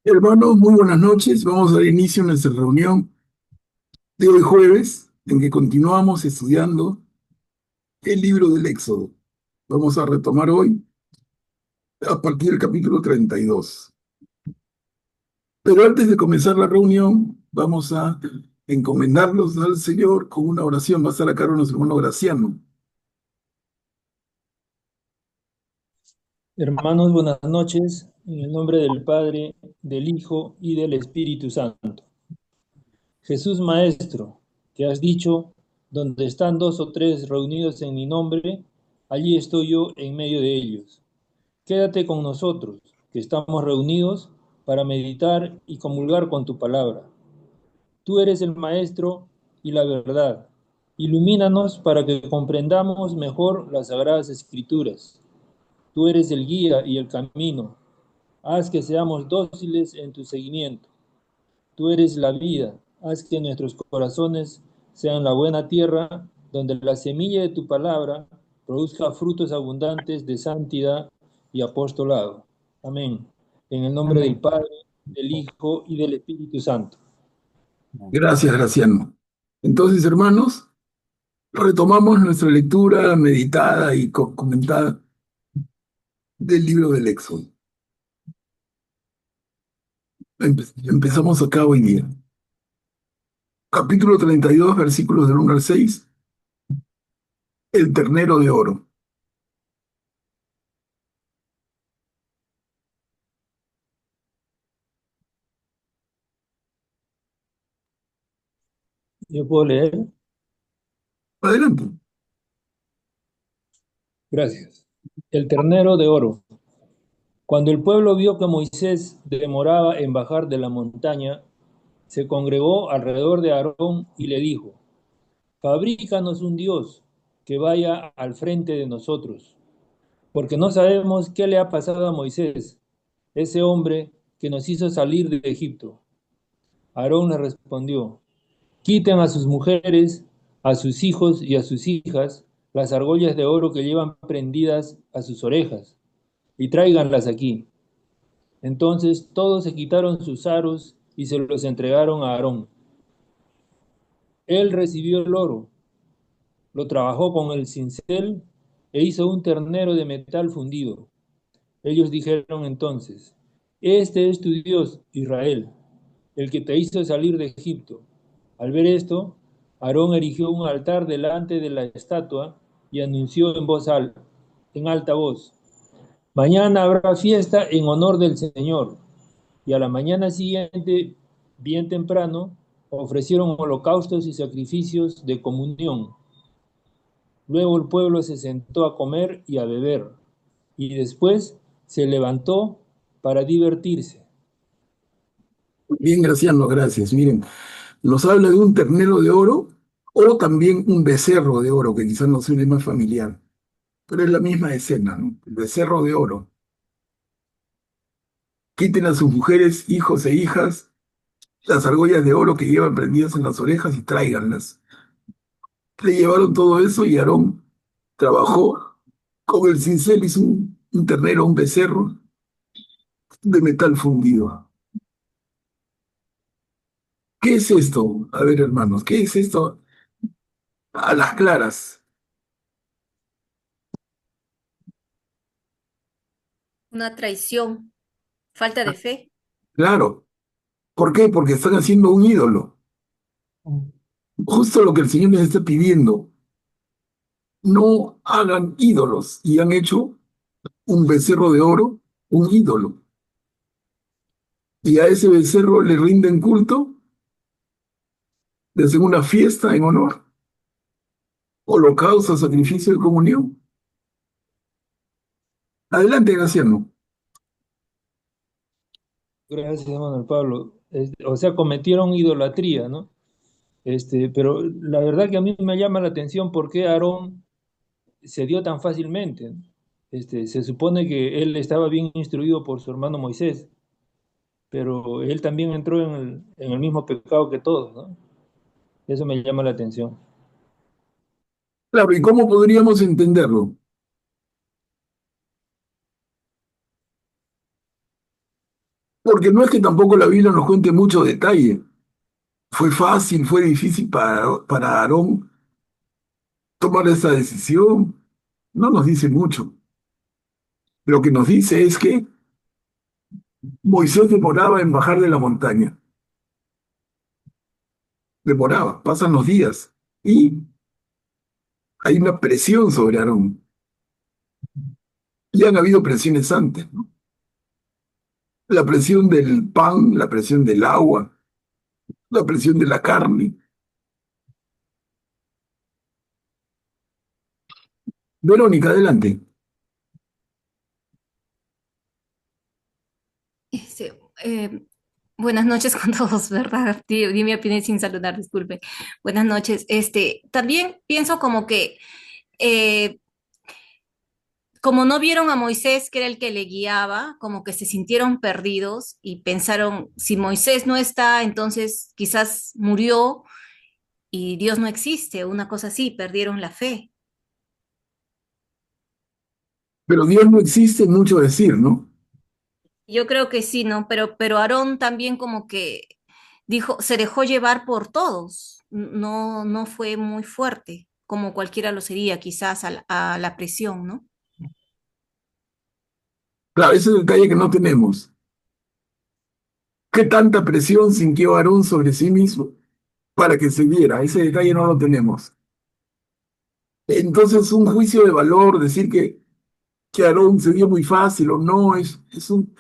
Hermanos, muy buenas noches. Vamos a dar inicio a nuestra reunión de hoy jueves, en que continuamos estudiando el libro del Éxodo. Vamos a retomar hoy a partir del capítulo 32. Pero antes de comenzar la reunión, vamos a encomendarlos al Señor con una oración. Va a estar a cargo de nuestro hermano Graciano. Hermanos, buenas noches. En el nombre del Padre, del Hijo y del Espíritu Santo. Jesús Maestro, que has dicho, donde están dos o tres reunidos en mi nombre, allí estoy yo en medio de ellos. Quédate con nosotros, que estamos reunidos para meditar y comulgar con tu palabra. Tú eres el Maestro y la verdad. Ilumínanos para que comprendamos mejor las sagradas Escrituras. Tú eres el guía y el camino. Haz que seamos dóciles en tu seguimiento. Tú eres la vida. Haz que nuestros corazones sean la buena tierra, donde la semilla de tu palabra produzca frutos abundantes de santidad y apostolado. Amén. En el nombre del Amén. Padre, del Hijo y del Espíritu Santo. Gracias, Graciano. Entonces, hermanos, retomamos nuestra lectura meditada y comentada del libro del Éxodo. Empezamos acá hoy día. Capítulo 32, versículos del 1 al 6. El ternero de oro. ¿Yo puedo leer? Adelante. Gracias. El ternero de oro. Cuando el pueblo vio que Moisés demoraba en bajar de la montaña, se congregó alrededor de Aarón y le dijo: Fabrícanos un Dios que vaya al frente de nosotros, porque no sabemos qué le ha pasado a Moisés, ese hombre que nos hizo salir de Egipto. Aarón le respondió: Quiten a sus mujeres, a sus hijos y a sus hijas las argollas de oro que llevan prendidas a sus orejas, y tráiganlas aquí. Entonces todos se quitaron sus aros y se los entregaron a Aarón. Él recibió el oro, lo trabajó con el cincel e hizo un ternero de metal fundido. Ellos dijeron entonces: Este es tu Dios, Israel, el que te hizo salir de Egipto. Al ver esto, Aarón erigió un altar delante de la estatua y anunció en alta voz: Mañana habrá fiesta en honor del Señor. Y a la mañana siguiente, bien temprano, ofrecieron holocaustos y sacrificios de comunión. Luego el pueblo se sentó a comer y a beber, y después se levantó para divertirse. Bien, Graciano, gracias. Miren, nos habla de un ternero de oro o también un becerro de oro, que quizás no suene más familiar, pero es la misma escena, ¿no? El becerro de oro. Quiten a sus mujeres, hijos e hijas las argollas de oro que llevan prendidas en las orejas y tráiganlas. Le llevaron todo eso y Aarón trabajó con el cincel, hizo un ternero, un becerro de metal fundido. ¿Qué es esto? A ver, hermanos, ¿qué es esto a las claras? Una traición, falta de fe. Claro. ¿Por qué? Porque están haciendo un ídolo. Justo lo que el Señor les está pidiendo. No hagan ídolos. Y han hecho un becerro de oro, un ídolo. Y a ese becerro le rinden culto, le hacen una fiesta en honor, holocausto, sacrificio de comunión. Adelante, Graciano. Gracias, hermano Pablo. O sea, cometieron idolatría, ¿no? Pero la verdad que a mí me llama la atención por qué Aarón se dio tan fácilmente. Se supone que él estaba bien instruido por su hermano Moisés, pero él también entró en el mismo pecado que todos, ¿no? Eso me llama la atención. Claro, ¿y cómo podríamos entenderlo? Porque no es que tampoco la Biblia nos cuente mucho detalle. Fue fácil, fue difícil para Aarón tomar esa decisión. No nos dice mucho. Lo que nos dice es que Moisés demoraba en bajar de la montaña. Demoraba, pasan los días. Y hay una presión sobre Aarón. Ya han habido presiones antes, ¿no? La presión del pan, la presión del agua, la presión de la carne. Verónica, adelante. Este, buenas noches con todos, ¿verdad? Di mi opinión sin saludar, disculpe. Buenas noches. También pienso como que eh, como no vieron a Moisés, que era el que le guiaba, como que se sintieron perdidos y pensaron, si Moisés no está, entonces quizás murió y Dios no existe, una cosa así, perdieron la fe. Pero Dios no existe, mucho decir, ¿no? Yo creo que sí, ¿no? Pero Aarón también como que dijo, se dejó llevar por todos, no, no fue muy fuerte, como cualquiera lo sería, quizás a la presión, ¿no? Claro, ese es el detalle que no tenemos. ¿Qué tanta presión sintió Aarón sobre sí mismo para que se diera? Ese detalle no lo tenemos. Entonces, un juicio de valor, decir que Aarón se dio muy fácil o no, es un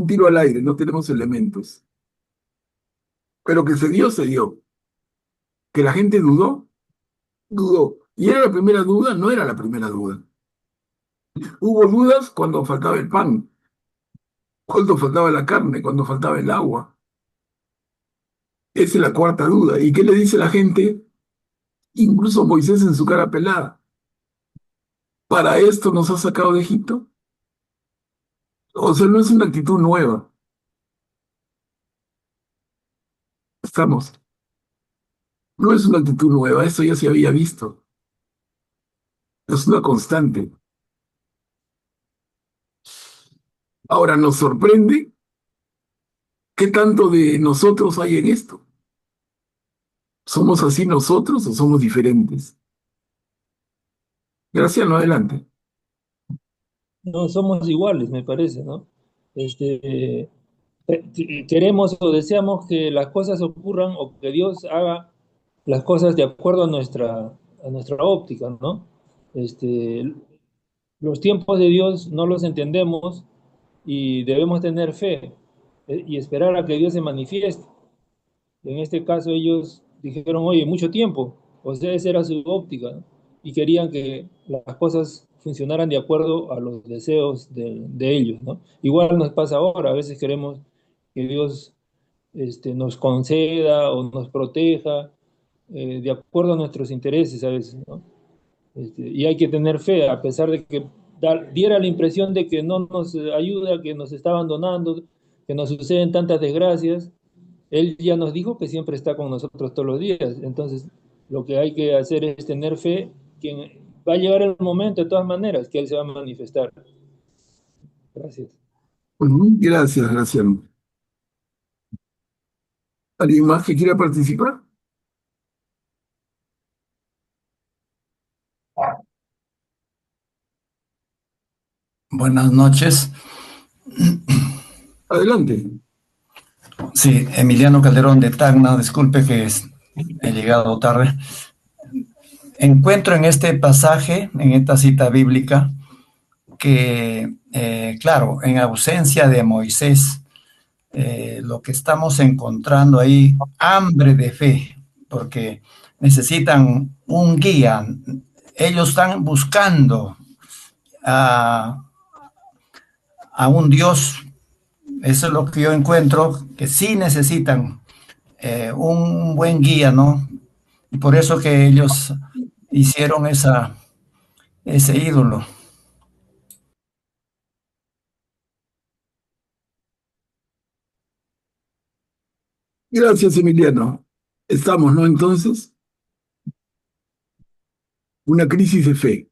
tiro al aire, no tenemos elementos. Pero que se dio, se dio. Que la gente dudó, dudó. Y era la primera duda, no era la primera duda. Hubo dudas cuando faltaba el pan, cuando faltaba la carne, cuando faltaba el agua. Esa es la cuarta duda. ¿Y qué le dice la gente? Incluso Moisés en su cara pelada. ¿Para esto nos ha sacado de Egipto? O sea, no es una actitud nueva. Estamos. No es una actitud nueva, eso ya se había visto. Es una constante. Ahora nos sorprende qué tanto de nosotros hay en esto. ¿Somos así nosotros o somos diferentes? Graciano, adelante. No, somos iguales, me parece, ¿no? Este, queremos o deseamos que las cosas ocurran o que Dios haga las cosas de acuerdo a nuestra óptica, ¿no? Este, los tiempos de Dios no los entendemos y debemos tener fe y esperar a que Dios se manifieste. En este caso ellos dijeron, oye, mucho tiempo, o sea, esa era su óptica, ¿no? Y querían que las cosas funcionaran de acuerdo a los deseos de ellos, ¿no? Igual nos pasa ahora, a veces queremos que Dios nos conceda o nos proteja de acuerdo a nuestros intereses a veces, ¿no? Y hay que tener fe, a pesar de que diera la impresión de que no nos ayuda, que nos está abandonando, que nos suceden tantas desgracias. Él ya nos dijo que siempre está con nosotros todos los días. Entonces, lo que hay que hacer es tener fe que va a llegar el momento, de todas maneras, que Él se va a manifestar. Gracias. Gracias, Graciano. ¿Alguien más que quiera participar? Buenas noches. Adelante. Sí, Emiliano Calderón de Tacna, disculpe que he llegado tarde. Encuentro en este pasaje, en esta cita bíblica, que, claro, en ausencia de Moisés, lo que estamos encontrando ahí, hambre de fe, porque necesitan un guía. Ellos están buscando a, a un Dios. Eso es lo que yo encuentro, que sí necesitan un buen guía, ¿no? Y por eso que ellos hicieron ese ídolo. Gracias, Emiliano. Estamos, ¿no? Entonces, una crisis de fe.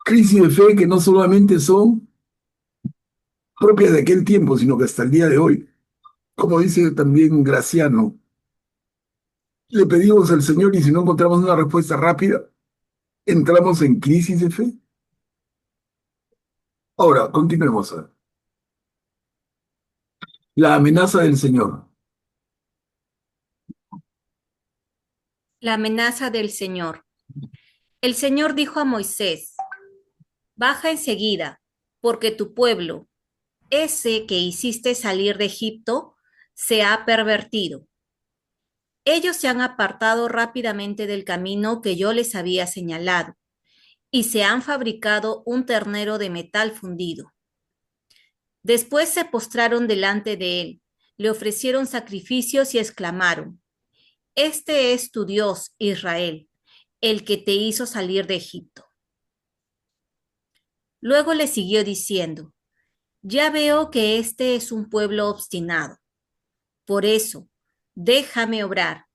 Crisis de fe que no solamente son propia de aquel tiempo, sino que hasta el día de hoy. Como dice también Graciano, le pedimos al Señor y si no encontramos una respuesta rápida, entramos en crisis de fe. Ahora, continuemos. La amenaza del Señor. La amenaza del Señor. El Señor dijo a Moisés: baja enseguida, porque tu pueblo, ese que hiciste salir de Egipto, se ha pervertido. Ellos se han apartado rápidamente del camino que yo les había señalado, y se han fabricado un ternero de metal fundido. Después se postraron delante de él, le ofrecieron sacrificios y exclamaron: este es tu Dios, Israel, el que te hizo salir de Egipto. Luego le siguió diciendo: ya veo que este es un pueblo obstinado. Por eso, déjame obrar.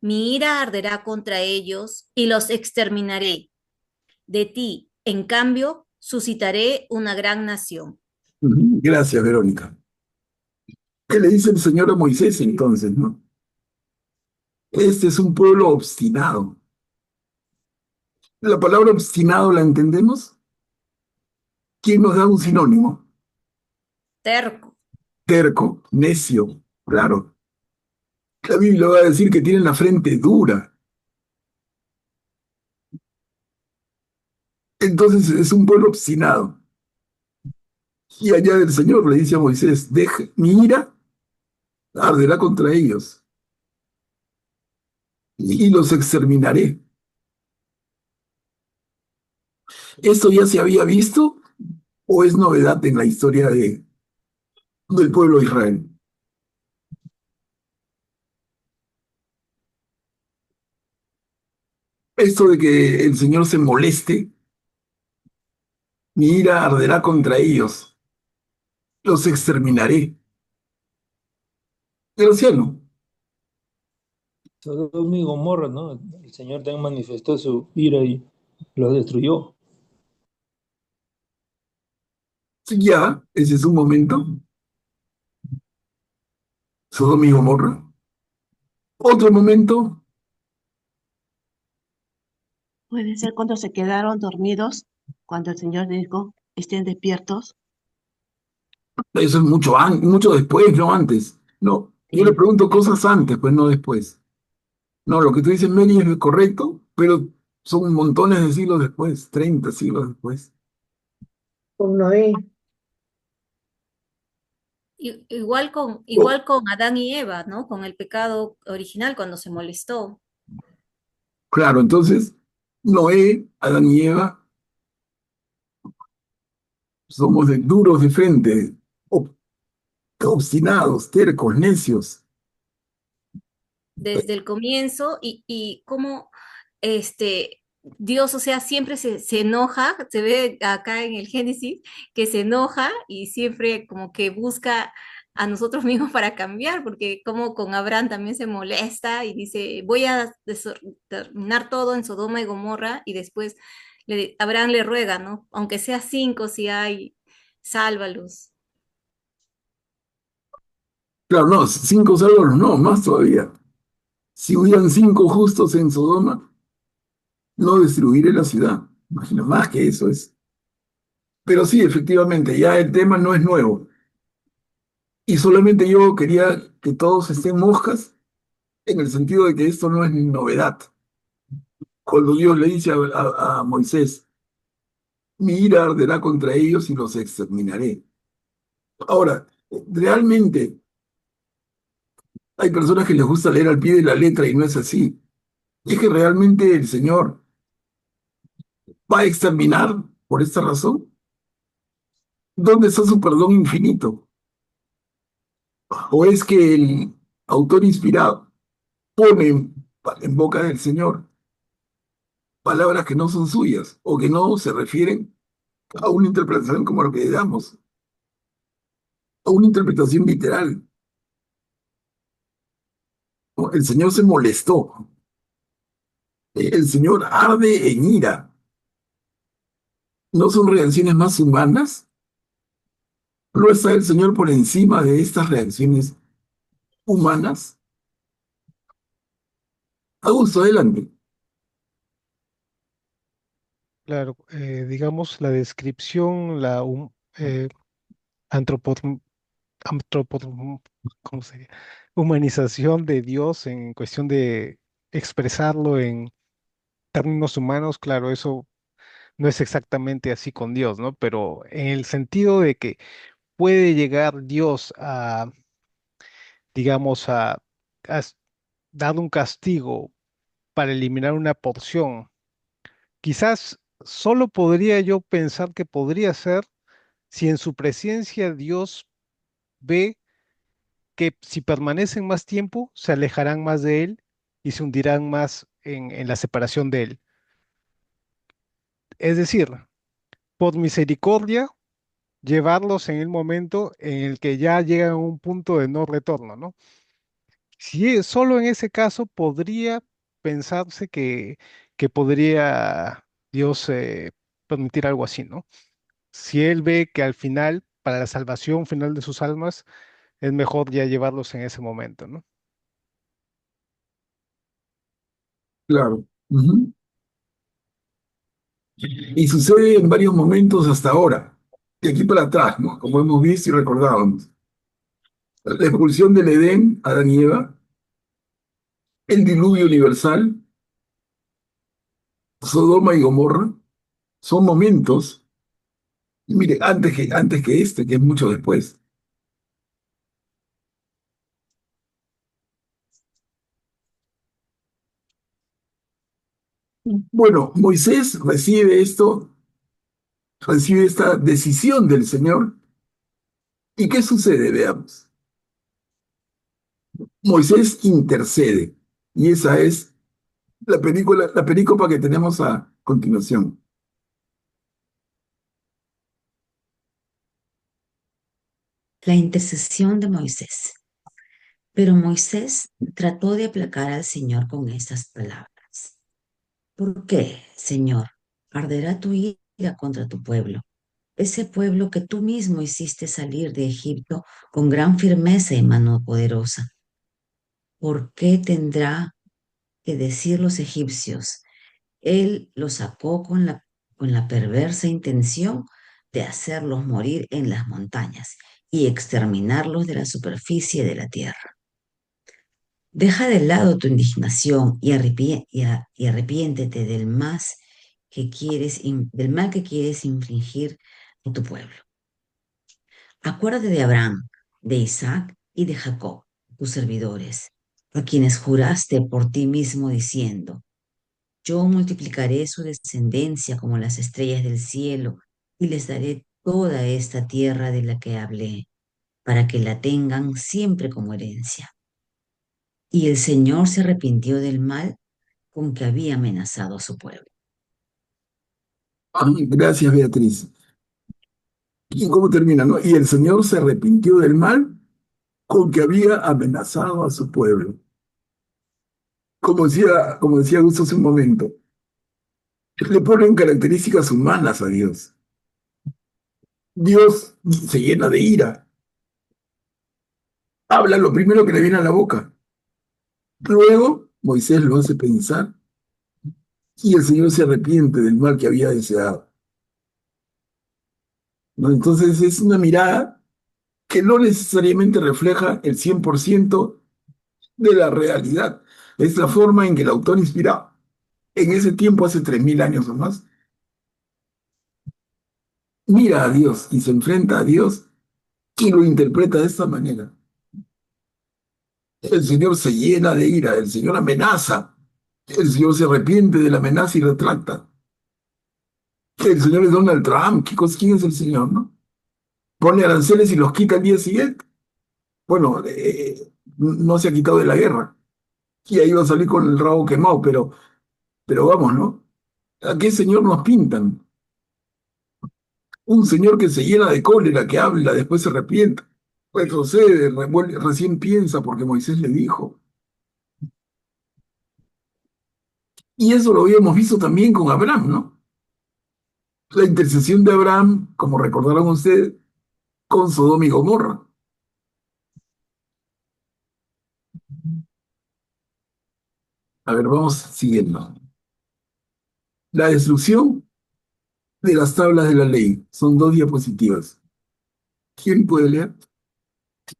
Mi ira arderá contra ellos y los exterminaré. De ti, en cambio, suscitaré una gran nación. Gracias, Verónica. ¿Qué le dice el Señor a Moisés entonces, no? Este es un pueblo obstinado. ¿La palabra obstinado la entendemos? ¿Quién nos da un sinónimo? Terco. Terco, necio, claro. La Biblia va a decir que tienen la frente dura. Entonces es un pueblo obstinado. Y allá el Señor le dice a Moisés: deja, mi ira arderá contra ellos y los exterminaré. ¿Esto ya se había visto o es novedad en la historia del pueblo de Israel? Esto de que el Señor se moleste, mi ira arderá contra ellos, los exterminaré. Graciano. Sodoma y Gomorra, ¿no? El Señor también manifestó su ira y los destruyó. Ya, ese es un momento. Sodoma y Gomorra. Otro momento. Puede ser cuando se quedaron dormidos, cuando el Señor dijo, estén despiertos. Eso es mucho después, no antes. No, yo le pregunto cosas antes, pues no después. No, lo que tú dices, Mary, es correcto, pero son montones de siglos después, 30 siglos después. Con Noé. Igual con Adán y Eva, ¿no? Con el pecado original cuando se molestó. Claro, entonces, Noé, Adán y Eva, somos duros de frente, obstinados, tercos, necios. Desde el comienzo y cómo Dios, o sea, siempre se enoja, se ve acá en el Génesis, que se enoja y siempre como que busca a nosotros mismos para cambiar, porque como con Abraham también se molesta y dice: voy a terminar todo en Sodoma y Gomorra, y después Abraham le ruega, ¿no? Aunque sea 5, si hay, sálvalos. Claro, no, 5 salvos, no, más todavía. Si hubieran 5 justos en Sodoma, no destruiré la ciudad. Imagina, más que eso es. Pero sí, efectivamente, ya el tema no es nuevo. Y solamente yo quería que todos estén moscas en el sentido de que esto no es novedad. Cuando Dios le dice a Moisés: mi ira arderá contra ellos y los exterminaré. Ahora, realmente hay personas que les gusta leer al pie de la letra y no es así. Es que realmente el Señor va a exterminar por esta razón. ¿Dónde está su perdón infinito? ¿O es que el autor inspirado pone en boca del Señor palabras que no son suyas o que no se refieren a una interpretación como lo que le damos, a una interpretación literal? El Señor se molestó, el Señor arde en ira. ¿No son reacciones más humanas? ¿No está el Señor por encima de estas reacciones humanas? Augusto, adelante. Claro, digamos, la descripción, eh, antropo- ¿cómo sería? Humanización de Dios en cuestión de expresarlo en términos humanos, claro, eso no es exactamente así con Dios, ¿no? Pero en el sentido de que puede llegar Dios a, digamos, a s- dar un castigo para eliminar una porción, quizás solo podría yo pensar que podría ser si en su presencia Dios ve que si permanecen más tiempo, se alejarán más de Él y se hundirán más en la separación de Él. Es decir, por misericordia, llevarlos en el momento en el que ya llegan a un punto de no retorno, ¿no? Si solo en ese caso podría pensarse que podría Dios permitir algo así, ¿no? Si Él ve que al final, para la salvación final de sus almas, es mejor ya llevarlos en ese momento, ¿no? Claro. Ujú. Y sucede en varios momentos hasta ahora, de aquí para atrás, ¿no? Como hemos visto y recordábamos. La expulsión del Edén, Adán y Eva, el diluvio universal, Sodoma y Gomorra, son momentos, y mire, antes que este, que es mucho después. Bueno, Moisés recibe esta decisión del Señor. ¿Y qué sucede? Veamos. Moisés intercede. Y esa es la perícopa que tenemos a continuación. La intercesión de Moisés. Pero Moisés trató de aplacar al Señor con estas palabras. ¿Por qué, Señor, arderá tu ira contra tu pueblo? Ese pueblo que tú mismo hiciste salir de Egipto con gran firmeza y mano poderosa. ¿Por qué tendrá que decir los egipcios? Él los sacó con la perversa intención de hacerlos morir en las montañas y exterminarlos de la superficie de la tierra. Deja de lado tu indignación y arrepiéntete del mal que quieres infligir a tu pueblo. Acuérdate de Abraham, de Isaac y de Jacob, tus servidores, a quienes juraste por ti mismo diciendo, yo multiplicaré su descendencia como las estrellas del cielo y les daré toda esta tierra de la que hablé, para que la tengan siempre como herencia. Y el Señor se arrepintió del mal con que había amenazado a su pueblo. Ah, gracias, Beatriz. ¿Y cómo termina, no? Y el Señor se arrepintió del mal con que había amenazado a su pueblo. Como decía Augusto hace un momento, le ponen características humanas a Dios. Dios se llena de ira, habla lo primero que le viene a la boca. Luego, Moisés lo hace pensar y el Señor se arrepiente del mal que había deseado, ¿no? Entonces es una mirada que no necesariamente refleja el 100% de la realidad. Es la forma en que el autor inspirado en ese tiempo, hace 3000 años o más, mira a Dios y se enfrenta a Dios y lo interpreta de esta manera. El Señor se llena de ira, el Señor amenaza, el Señor se arrepiente de la amenaza y retracta. El Señor es Donald Trump, ¿quién es el Señor, no? Pone aranceles y los quita al día siguiente. Bueno, no se ha quitado de la guerra y ahí va a salir con el rabo quemado, pero vamos, ¿no? ¿A qué Señor nos pintan? Un Señor que se llena de cólera, que habla, después se arrepiente, retrocede, recién piensa porque Moisés le dijo. Y eso lo habíamos visto también con Abraham, ¿no? La intercesión de Abraham, como recordaron ustedes, con Sodoma y Gomorra. A ver, vamos siguiendo. La destrucción de las tablas de la ley. Son 2 diapositivas. ¿Quién puede leer?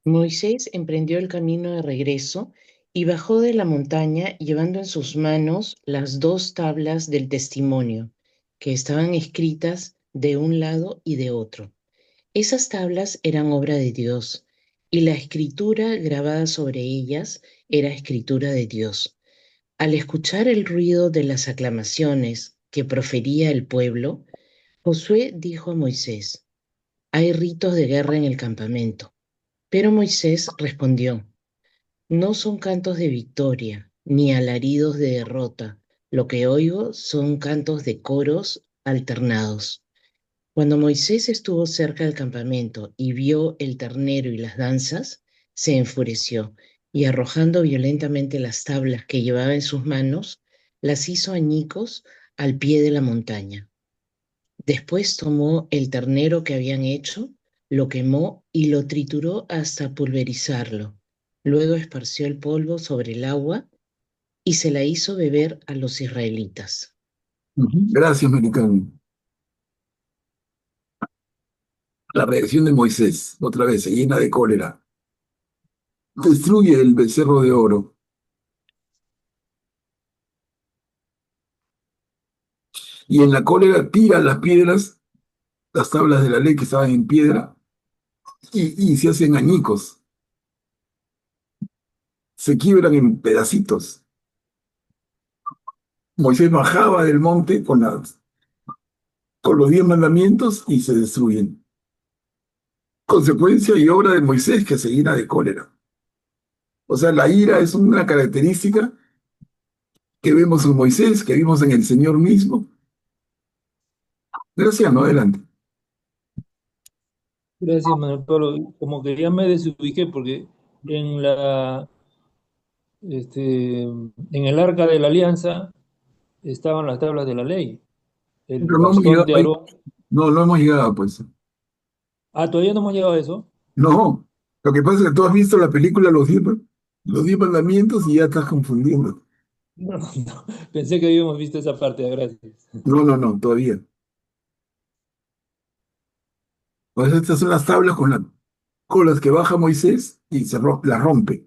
Moisés emprendió el camino de regreso y bajó de la montaña llevando en sus manos las 2 tablas del testimonio, que estaban escritas de un lado y de otro. Esas tablas eran obra de Dios, y la escritura grabada sobre ellas era escritura de Dios. Al escuchar el ruido de las aclamaciones que profería el pueblo, Josué dijo a Moisés: «Hay ritos de guerra en el campamento». Pero Moisés respondió: «No son cantos de victoria, ni alaridos de derrota. Lo que oigo son cantos de coros alternados». Cuando Moisés estuvo cerca del campamento y vio el ternero y las danzas, se enfureció y, arrojando violentamente las tablas que llevaba en sus manos, las hizo añicos al pie de la montaña. Después tomó el ternero que habían hecho, lo quemó y lo trituró hasta pulverizarlo. Luego esparció el polvo sobre el agua y se la hizo beber a los israelitas. Gracias, Mericano. La reacción de Moisés, otra vez, se llena de cólera. Destruye el becerro de oro. Y en la cólera tira las piedras, las tablas de la ley que estaban en piedra, y se hacen añicos. Se quiebran en pedacitos. Moisés bajaba del monte con los 10 mandamientos y se destruyen. Consecuencia y obra de Moisés, que se llena de cólera. O sea, la ira es una característica que vemos en Moisés, que vimos en el Señor mismo. Gracias, no, adelante. Gracias, Manuel Pablo. Como que ya me desubiqué porque en en el arca de la alianza estaban las tablas de la ley. El Pero no hemos bastón llegado de ahí. Aarón. No, no hemos llegado, pues. Ah, todavía no hemos llegado a eso. No, lo que pasa es que tú has visto la película Los diez mandamientos y ya estás confundiendo. No, no. Pensé que habíamos visto esa parte. Gracias. No, no, no, todavía. Pues estas son las tablas con las que baja Moisés y las rompe,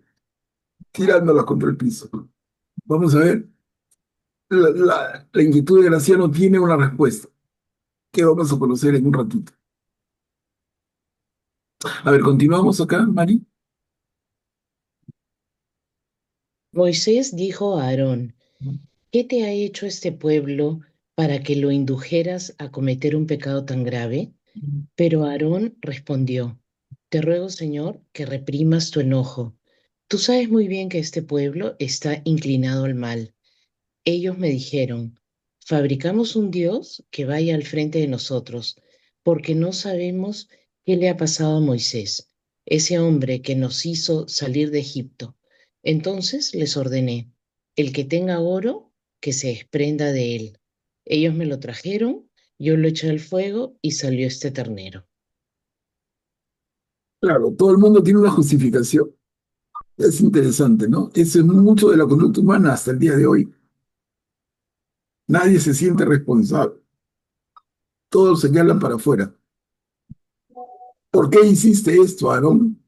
tirándolas contra el piso. Vamos a ver. La inquietud de Graciano tiene una respuesta que vamos a conocer en un ratito. A ver, continuamos acá, Mari. Moisés dijo a Aarón: «¿Qué te ha hecho este pueblo para que lo indujeras a cometer un pecado tan grave?». Pero Aarón respondió: «Te ruego, Señor, que reprimas tu enojo. Tú sabes muy bien que este pueblo está inclinado al mal. Ellos me dijeron: fabricamos un Dios que vaya al frente de nosotros, porque no sabemos qué le ha pasado a Moisés, ese hombre que nos hizo salir de Egipto». Entonces les ordené: el que tenga oro, que se desprenda de él. Ellos me lo trajeron, yo lo eché al fuego y salió este ternero. Claro, todo el mundo tiene una justificación. Es interesante, ¿no? Eso es mucho de la conducta humana hasta el día de hoy. Nadie se siente responsable. Todos señalan para afuera. ¿Por qué hiciste esto, Aarón?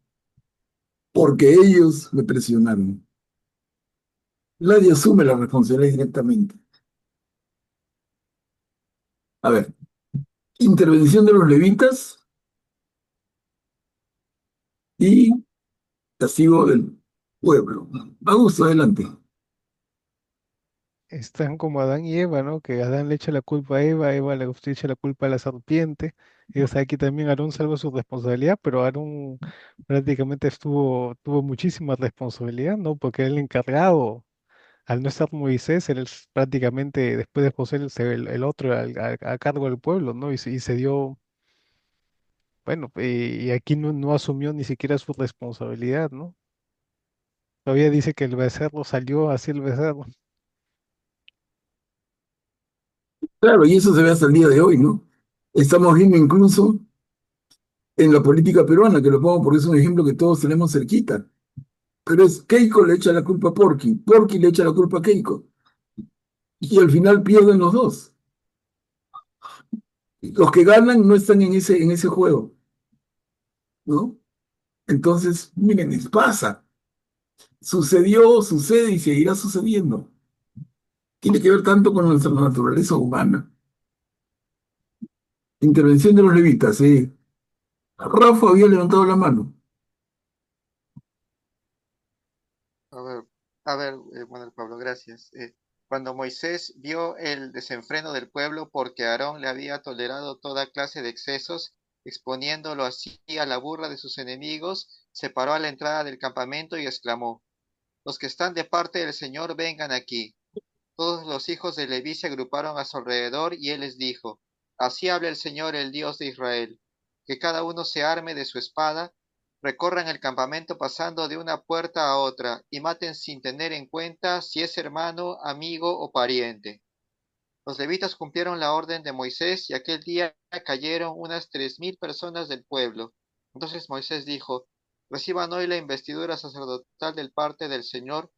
Porque ellos me presionaron. Nadie asume la responsabilidad directamente. A ver, intervención de los levitas y castigo del pueblo. Augusto, adelante. Están como Adán y Eva, ¿no? Que Adán le echa la culpa a Eva, Eva le echa la culpa a la serpiente. Y o sea, aquí también Aarón salva su responsabilidad, pero Aarón prácticamente tuvo muchísima responsabilidad, ¿no? Porque era el encargado. Al no estar Moisés, él es prácticamente, después de José, el otro a cargo del pueblo, ¿no? Y se dio, bueno, y aquí no asumió ni siquiera su responsabilidad, ¿no? Todavía dice que el becerro salió así el becerro. Claro, y eso se ve hasta el día de hoy, ¿no? Estamos viendo incluso en la política peruana, que lo pongo porque es un ejemplo que todos tenemos cerquita. Pero es Keiko le echa la culpa a Porky, Porky le echa la culpa a Keiko. Y al final pierden los dos. Los que ganan no están en ese juego, ¿no? Entonces, miren, les pasa. Sucedió, sucede y seguirá sucediendo. Tiene que ver tanto con nuestra naturaleza humana. Intervención de los levitas, ¿eh? Rafa había levantado la mano. A ver, bueno, Pablo, gracias. Cuando Moisés vio el desenfreno del pueblo porque Aarón le había tolerado toda clase de excesos, exponiéndolo así a la burla de sus enemigos, se paró a la entrada del campamento y exclamó: Los que están de parte del Señor vengan aquí. Todos los hijos de Leví se agruparon a su alrededor y él les dijo: Así habla el Señor, el Dios de Israel, que cada uno se arme de su espada, recorran el campamento pasando de una puerta a otra, y maten sin tener en cuenta si es hermano, amigo o pariente. Los levitas cumplieron la orden de Moisés, y aquel día cayeron unas 3000 personas del pueblo. Entonces Moisés dijo: Reciban hoy la investidura sacerdotal del parte del Señor,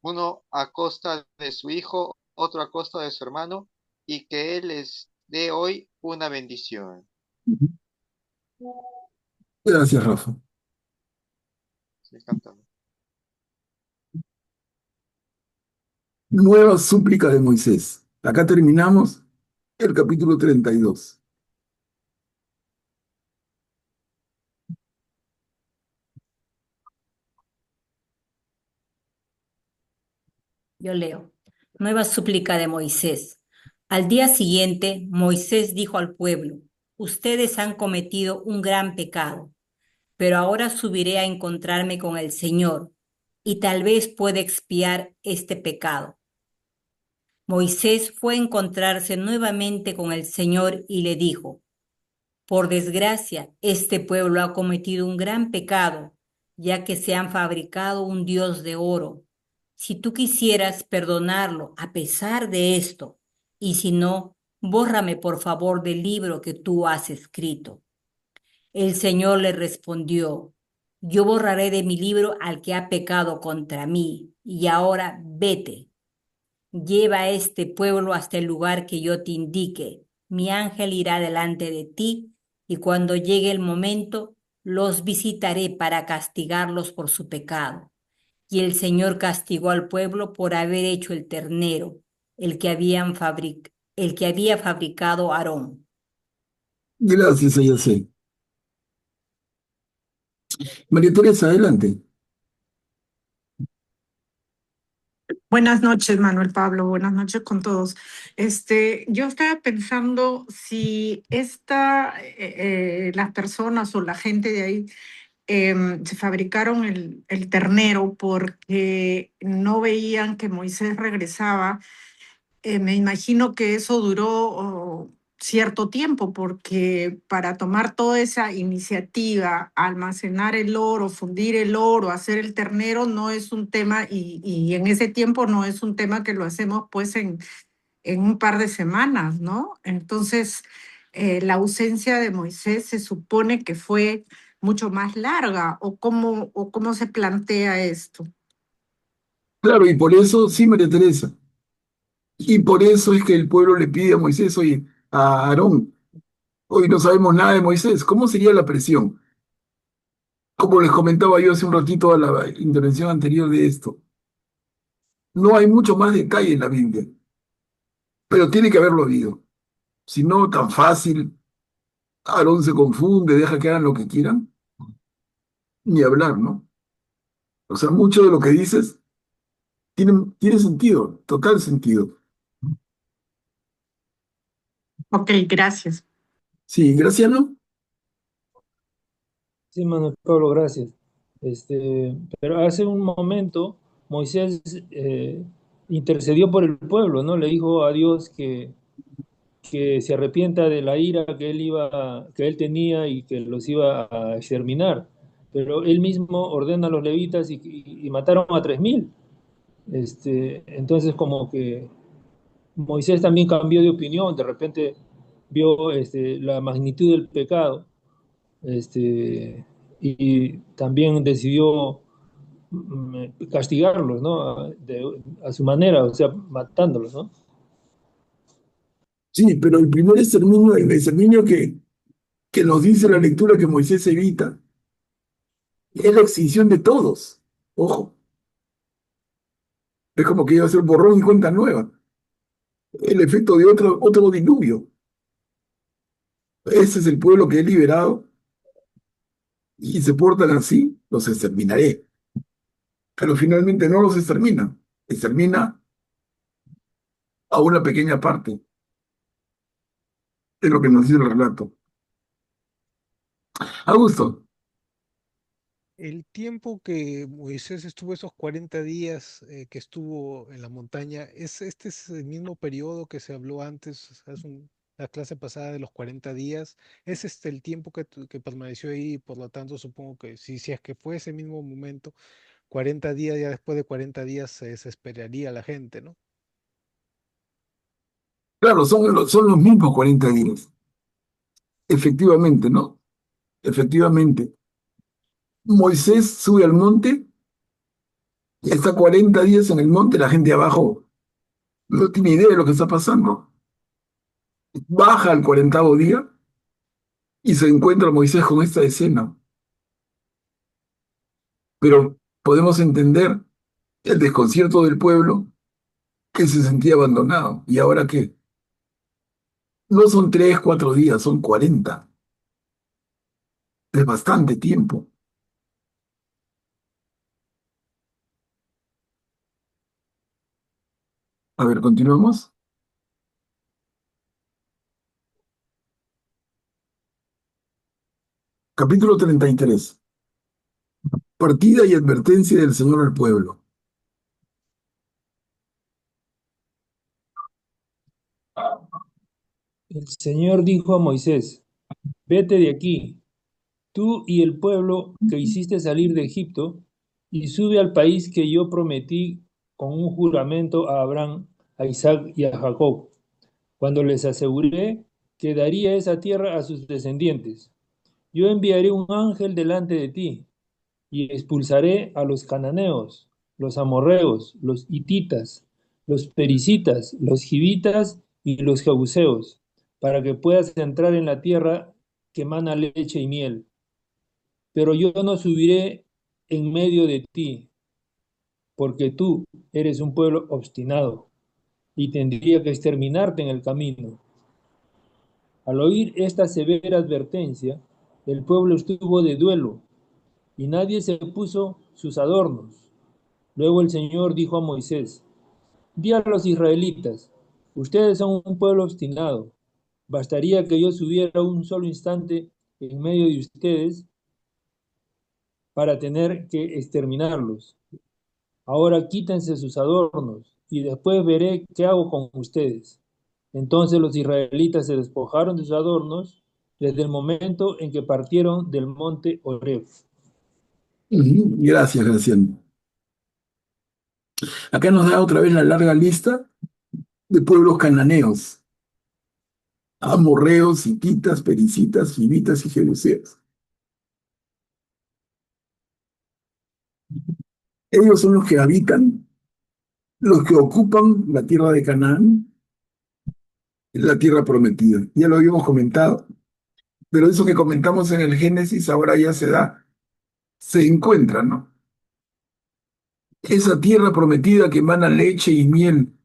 uno a costa de su hijo, otro a costa de su hermano, y que él les dé hoy una bendición. Gracias, Rafa. Sí, cántalo. Nueva súplica de Moisés. Acá terminamos el capítulo 32. Yo leo. Nueva súplica de Moisés. Al día siguiente, Moisés dijo al pueblo: Ustedes han cometido un gran pecado, pero ahora subiré a encontrarme con el Señor, y tal vez pueda expiar este pecado. Moisés fue a encontrarse nuevamente con el Señor y le dijo: Por desgracia, este pueblo ha cometido un gran pecado, ya que se han fabricado un dios de oro. Si tú quisieras perdonarlo a pesar de esto, y si no, bórrame por favor del libro que tú has escrito. El Señor le respondió: Yo borraré de mi libro al que ha pecado contra mí, y ahora vete. Lleva a este pueblo hasta el lugar que yo te indique. Mi ángel irá delante de ti, y cuando llegue el momento, los visitaré para castigarlos por su pecado. Y el Señor castigó al pueblo por haber hecho el ternero, el que había fabricado Aarón. Gracias, Ayase. María Teresa, adelante. Buenas noches, Manuel Pablo. Buenas noches con todos. Yo estaba pensando si las personas o la gente de ahí se fabricaron el ternero porque no veían que Moisés regresaba. Me imagino que eso duró cierto tiempo, porque para tomar toda esa iniciativa, almacenar el oro, fundir el oro, hacer el ternero, no es un tema, y en ese tiempo no es un tema que lo hacemos pues en un par de semanas, ¿no? Entonces, la ausencia de Moisés se supone que fue mucho más larga, o cómo se plantea esto. Claro, y por eso, sí, María Teresa. Y por eso es que el pueblo le pide a Moisés, oye, a Aarón, hoy no sabemos nada de Moisés. ¿Cómo sería la presión? Como les comentaba yo hace un ratito a la intervención anterior de esto, no hay mucho más detalle en la Biblia, pero tiene que haberlo habido. Si no, tan fácil, Aarón se confunde, deja que hagan lo que quieran, ni hablar, ¿no? O sea, mucho de lo que dices tiene sentido, total sentido. Ok, gracias. Sí, Graciano. Sí, Manuel Pablo, gracias. Pero hace un momento Moisés intercedió por el pueblo, ¿no? Le dijo a Dios que se arrepienta de la ira que él tenía y que los iba a exterminar. Pero él mismo ordena a los levitas y mataron a 3000. Entonces como que Moisés también cambió de opinión, de repente vio la magnitud del pecado. este, y también decidió castigarlos, ¿no? A su manera, o sea, matándolos, ¿no? Sí, pero el primer exterminio, el exterminio que nos dice la lectura que Moisés evita, es la extinción de todos. Ojo, es como que iba a ser borrón y cuenta nueva. El efecto de otro diluvio. Ese es el pueblo que he liberado y si se portan así, los exterminaré. Pero finalmente no los extermina. Extermina a una pequeña parte de lo que nos dice el relato. Augusto, El tiempo que Moisés estuvo esos 40 días que estuvo en la montaña, este es el mismo periodo que se habló antes, la clase pasada de los 40 días, es este el tiempo que permaneció ahí, por lo tanto supongo que si es que fue ese mismo momento, 40 días, ya después de 40 días se desesperaría la gente, ¿no? claro, son los mismos 40 días. Efectivamente, ¿no? Efectivamente. Moisés sube al monte y está 40 días en el monte, la gente abajo no tiene idea de lo que está pasando. Baja al 40º día y se encuentra Moisés con esta escena. Pero podemos entender el desconcierto del pueblo que se sentía abandonado. ¿Y ahora qué? No son 3, 4 días, son 40. Es bastante tiempo. A ver, continuamos. Capítulo 33. Partida y advertencia del Señor al pueblo. El Señor dijo a Moisés, vete de aquí, tú y el pueblo que hiciste salir de Egipto, y sube al país que yo prometí con un juramento a Abraham, a Isaac y a Jacob, cuando les aseguré que daría esa tierra a sus descendientes. Yo enviaré un ángel delante de ti, y expulsaré a los cananeos, los amorreos, los hititas, los pericitas, los givitas y los jebuseos, para que puedas entrar en la tierra que mana leche y miel. Pero yo no subiré en medio de ti, porque tú eres un pueblo obstinado, y tendría que exterminarte en el camino. Al oír esta severa advertencia, el pueblo estuvo de duelo, y nadie se puso sus adornos. Luego el Señor dijo a Moisés, di a los israelitas, ustedes son un pueblo obstinado. Bastaría que yo subiera un solo instante en medio de ustedes para tener que exterminarlos. Ahora quítense sus adornos y después veré qué hago con ustedes. Entonces los israelitas se despojaron de sus adornos desde el momento en que partieron del monte Horeb. Gracias, Graciano. Acá nos da otra vez la larga lista de pueblos cananeos: amorreos, hititas, pericitas, givitas y jebuseos. Ellos son los que habitan, los que ocupan la tierra de Canaán, la tierra prometida. Ya lo habíamos comentado, pero eso que comentamos en el Génesis ahora ya se encuentra, ¿no? Esa tierra prometida que emana leche y miel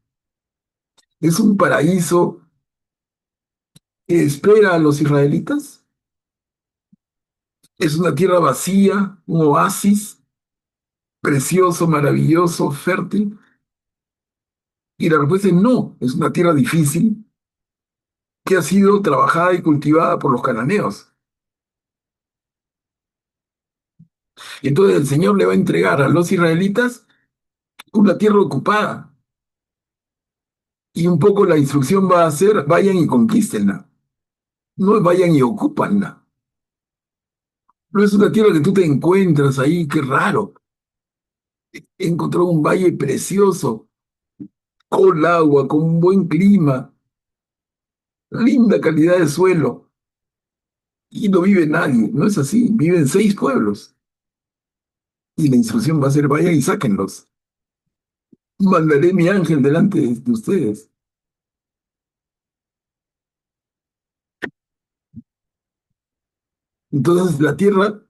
es un paraíso que espera a los israelitas. Es una tierra vacía, un oasis precioso, maravilloso, fértil. Y la respuesta es no, es una tierra difícil que ha sido trabajada y cultivada por los cananeos. Y entonces el Señor le va a entregar a los israelitas una tierra ocupada. Y un poco la instrucción va a ser, vayan y conquístenla. No vayan y ocúpanla. No es una tierra que tú te encuentras ahí, qué raro. He encontrado un valle precioso, con agua, con un buen clima, linda calidad de suelo. Y no vive nadie, no es así. Viven 6 pueblos. Y la instrucción va a ser, vayan y sáquenlos. Mandaré mi ángel delante de ustedes. Entonces, la tierra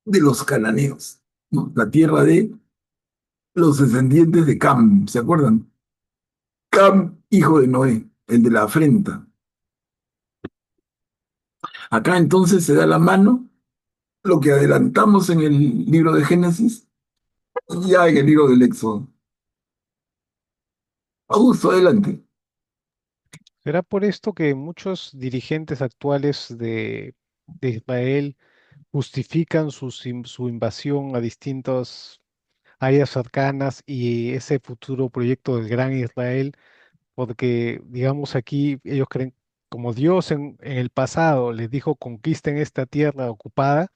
de los cananeos, ¿no? La tierra de los descendientes de Cam, ¿se acuerdan? Cam, hijo de Noé, el de la afrenta. Acá entonces se da la mano lo que adelantamos en el libro de Génesis, ya en el libro del Éxodo. Augusto, adelante. ¿Será por esto que muchos dirigentes actuales de Israel justifican su invasión a distintas áreas cercanas y ese futuro proyecto del Gran Israel? Porque, digamos, aquí ellos creen, como Dios en el pasado les dijo conquisten esta tierra ocupada,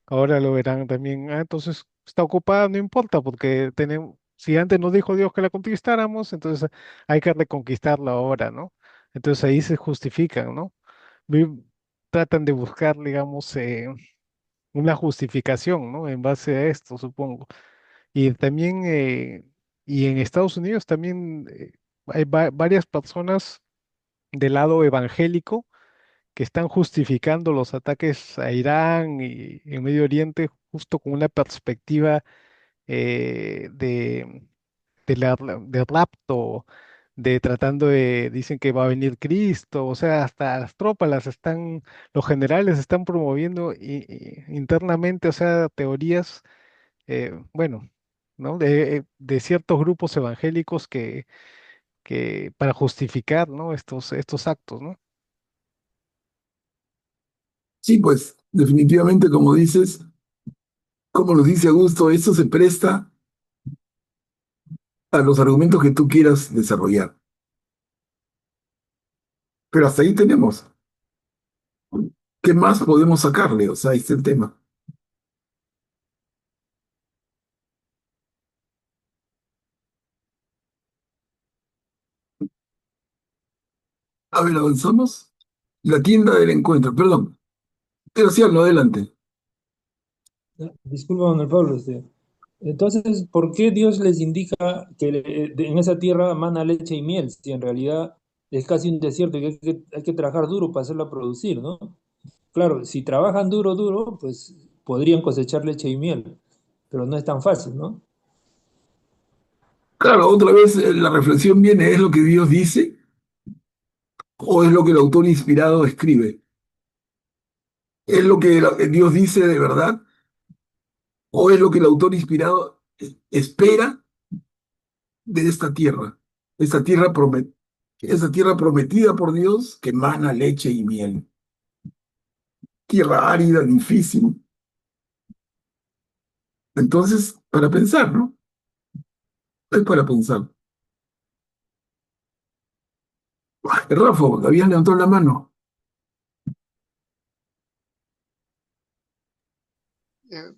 ahora lo verán también, entonces está ocupada, no importa, porque tenemos, si antes nos dijo Dios que la conquistáramos, entonces hay que reconquistarla ahora, ¿no? Entonces ahí se justifican, ¿no? Vi- Tratan de buscar, digamos, una justificación, ¿no? En base a esto, supongo. Y también, y en Estados Unidos también hay varias personas del lado evangélico que están justificando los ataques a Irán y en Medio Oriente justo con una perspectiva de rapto, de tratando de, dicen que va a venir Cristo, o sea, hasta las tropas las están, los generales están promoviendo internamente, o sea, teorías, bueno, ¿no? De ciertos grupos evangélicos que para justificar, ¿no? Estos actos, ¿no? Sí, pues definitivamente, como dices, como nos dice Augusto, esto se presta a los argumentos que tú quieras desarrollar. Pero hasta ahí tenemos. ¿Qué más podemos sacarle? O sea, ahí está el tema. A ver, avanzamos. La tienda del encuentro, perdón. Graciano, adelante. Disculpa, don Pablo, entonces, ¿por qué Dios les indica que en esa tierra mana leche y miel? Si en realidad es casi un desierto y hay que trabajar duro para hacerla producir, ¿no? Claro, si trabajan duro, duro, pues podrían cosechar leche y miel, pero no es tan fácil, ¿no? Claro, otra vez la reflexión viene, ¿es lo que Dios dice o es lo que el autor inspirado escribe? ¿Es lo que Dios dice de verdad o es lo que el autor inspirado espera de esta tierra, esta tierra prometida por Dios que mana leche y miel? Tierra árida, difícil. Entonces, para pensar, ¿no? Es para pensar. Rafa, habías levantado la mano.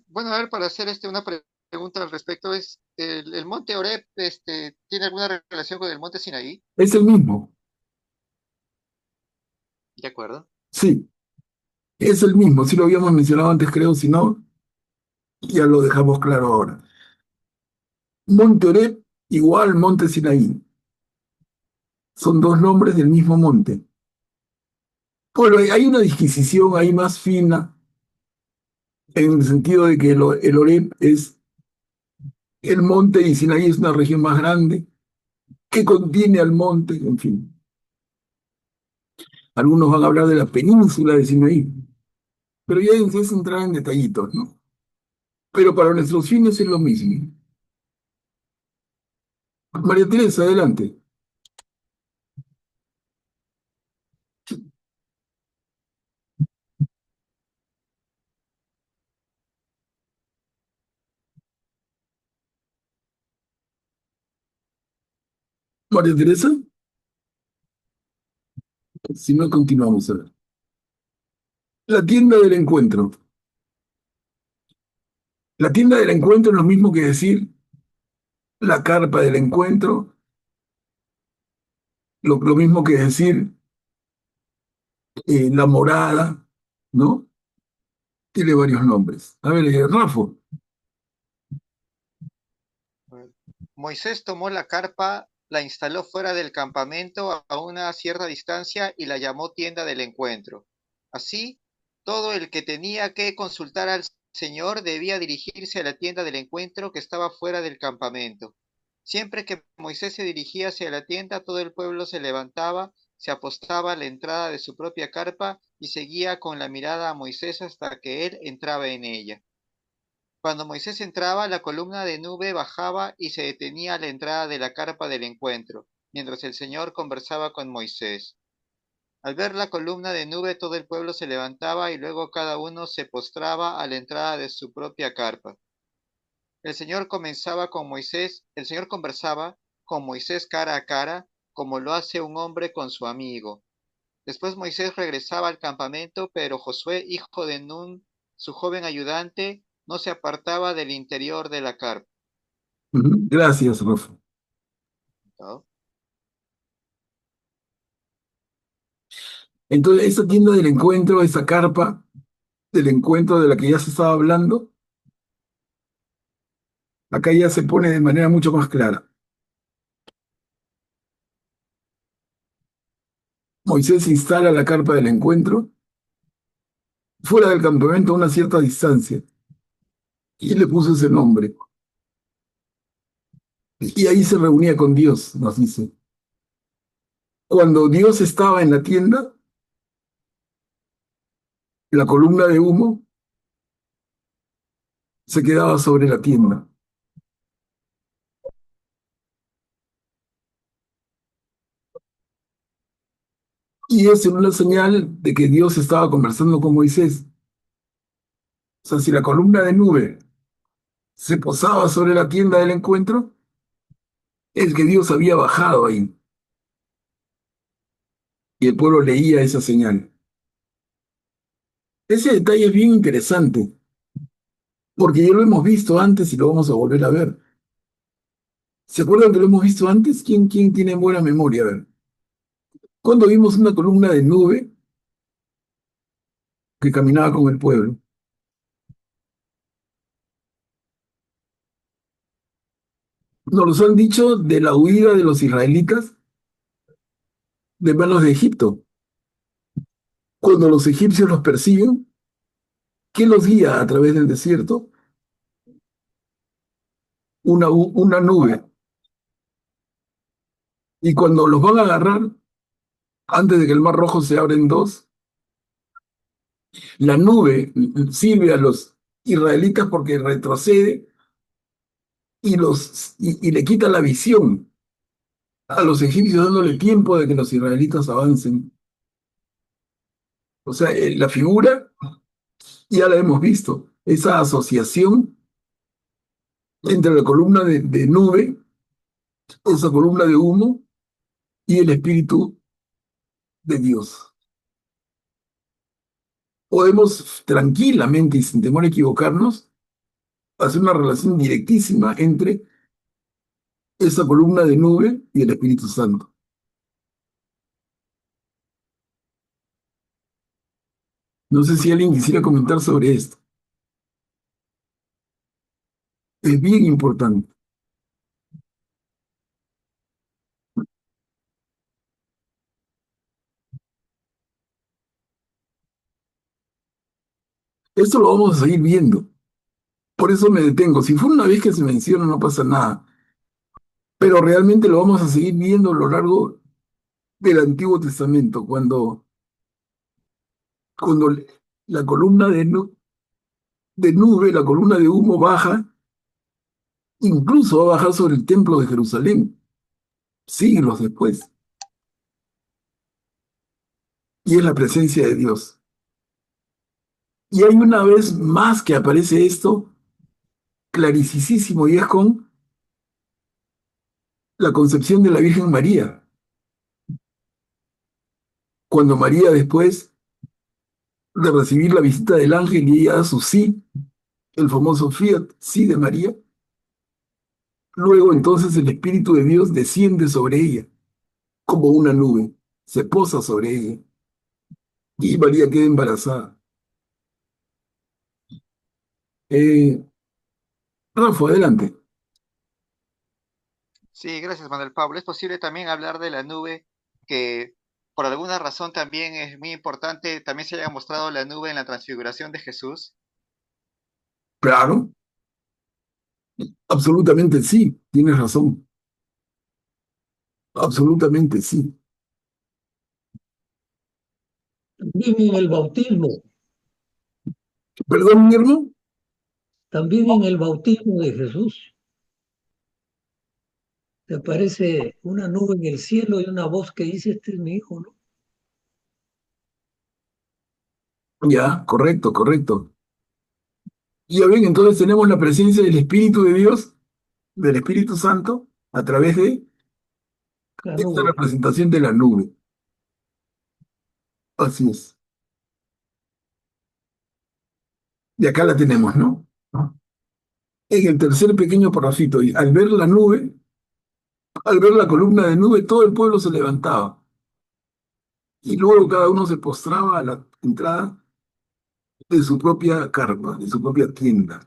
Bueno, a ver, para hacer una pregunta al respecto, es el monte Oreb, ¿tiene alguna relación con el monte Sinaí? Es el mismo, De acuerdo. sí, es el mismo. Sí lo habíamos mencionado antes, creo, si no, ya lo dejamos claro ahora. Monte Oreb igual monte Sinaí. Son dos nombres del mismo monte. Bueno, hay una disquisición ahí más fina, en el sentido de que el Oreb es el monte y Sinaí es una región más grande que contiene al monte, en fin. Algunos van a hablar de la península de Sinaí, pero ya es entrar en detallitos, ¿no? Pero para nuestros fines es lo mismo. María Teresa, adelante. María Teresa, si no, continuamos a ver. La tienda del encuentro. La tienda del encuentro es lo mismo que decir la carpa del encuentro, lo mismo que decir la morada, ¿no? Tiene varios nombres. A ver, Rafa. Moisés tomó la carpa, la instaló fuera del campamento a una cierta distancia y la llamó tienda del encuentro. Así, todo el que tenía que consultar al Señor debía dirigirse a la tienda del encuentro que estaba fuera del campamento. Siempre que Moisés se dirigía hacia la tienda, todo el pueblo se levantaba, se apostaba a la entrada de su propia carpa y seguía con la mirada a Moisés hasta que él entraba en ella. Cuando Moisés entraba, la columna de nube bajaba y se detenía a la entrada de la carpa del encuentro, mientras el Señor conversaba con Moisés. Al ver la columna de nube, todo el pueblo se levantaba y luego cada uno se postraba a la entrada de su propia carpa. El Señor conversaba con Moisés cara a cara, como lo hace un hombre con su amigo. Después Moisés regresaba al campamento, pero Josué, hijo de Nun, su joven ayudante, no se apartaba del interior de la carpa. Gracias, Rafa. ¿No? Entonces, esa tienda del encuentro, esa carpa del encuentro de la que ya se estaba hablando, acá ya se pone de manera mucho más clara. Moisés instala la carpa del encuentro fuera del campamento a una cierta distancia y le puso ese nombre. Y ahí se reunía con Dios, nos dice. Cuando Dios estaba en la tienda, la columna de humo se quedaba sobre la tienda. Y es una señal de que Dios estaba conversando con Moisés. O sea, si la columna de nube se posaba sobre la tienda del encuentro, es que Dios había bajado ahí. Y el pueblo leía esa señal. Ese detalle es bien interesante, porque ya lo hemos visto antes y lo vamos a volver a ver. ¿Se acuerdan que lo hemos visto antes? ¿Quién tiene buena memoria? A ver. Cuando vimos una columna de nube que caminaba con el pueblo. Nos lo han dicho de la huida de los israelitas de manos de Egipto. Cuando los egipcios los persiguen, ¿qué los guía a través del desierto? Una nube. Y cuando los van a agarrar, antes de que el Mar Rojo se abra en dos, la nube sirve a los israelitas porque retrocede y le quita la visión a los egipcios, dándole tiempo de que los israelitas avancen. O sea, la figura ya la hemos visto, esa asociación entre la columna de nube, esa columna de humo y el Espíritu de Dios. Podemos tranquilamente y sin temor a equivocarnos hacer una relación directísima entre esa columna de nube y el Espíritu Santo. No sé si alguien quisiera comentar sobre esto. Es bien importante. Esto lo vamos a seguir viendo. Por eso me detengo. Si fue una vez que se menciona, no pasa nada. Pero realmente lo vamos a seguir viendo a lo largo del Antiguo Testamento, cuando la columna de nube, la columna de humo baja, incluso va a bajar sobre el templo de Jerusalén, siglos después. Y es la presencia de Dios. Y hay una vez más que aparece esto claricisísimo, y es con la concepción de la Virgen María. Cuando María, después de recibir la visita del ángel y ella da su sí, el famoso fiat, sí de María, luego entonces el Espíritu de Dios desciende sobre ella como una nube, se posa sobre ella y María queda embarazada. Rafa, adelante. Sí, gracias, Manuel Pablo. ¿Es posible también hablar de la nube que por alguna razón también es muy importante, también se haya mostrado la nube en la transfiguración de Jesús? Claro, absolutamente sí, tienes razón. Absolutamente sí. También en el bautismo, ¿Perdón, Guillermo? también en el bautismo de Jesús, te aparece una nube en el cielo y una voz que dice, este es mi hijo, ¿no? Ya, correcto, correcto. Y ya ven, entonces tenemos la presencia del Espíritu de Dios, del Espíritu Santo, a través de La esta nube. representación de la nube. Así es. Y acá la tenemos, ¿no? En el tercer pequeño parrafito, y al ver la nube, al ver la columna de nube, todo el pueblo se levantaba. Y luego cada uno se postraba a la entrada de su propia carpa, de su propia tienda.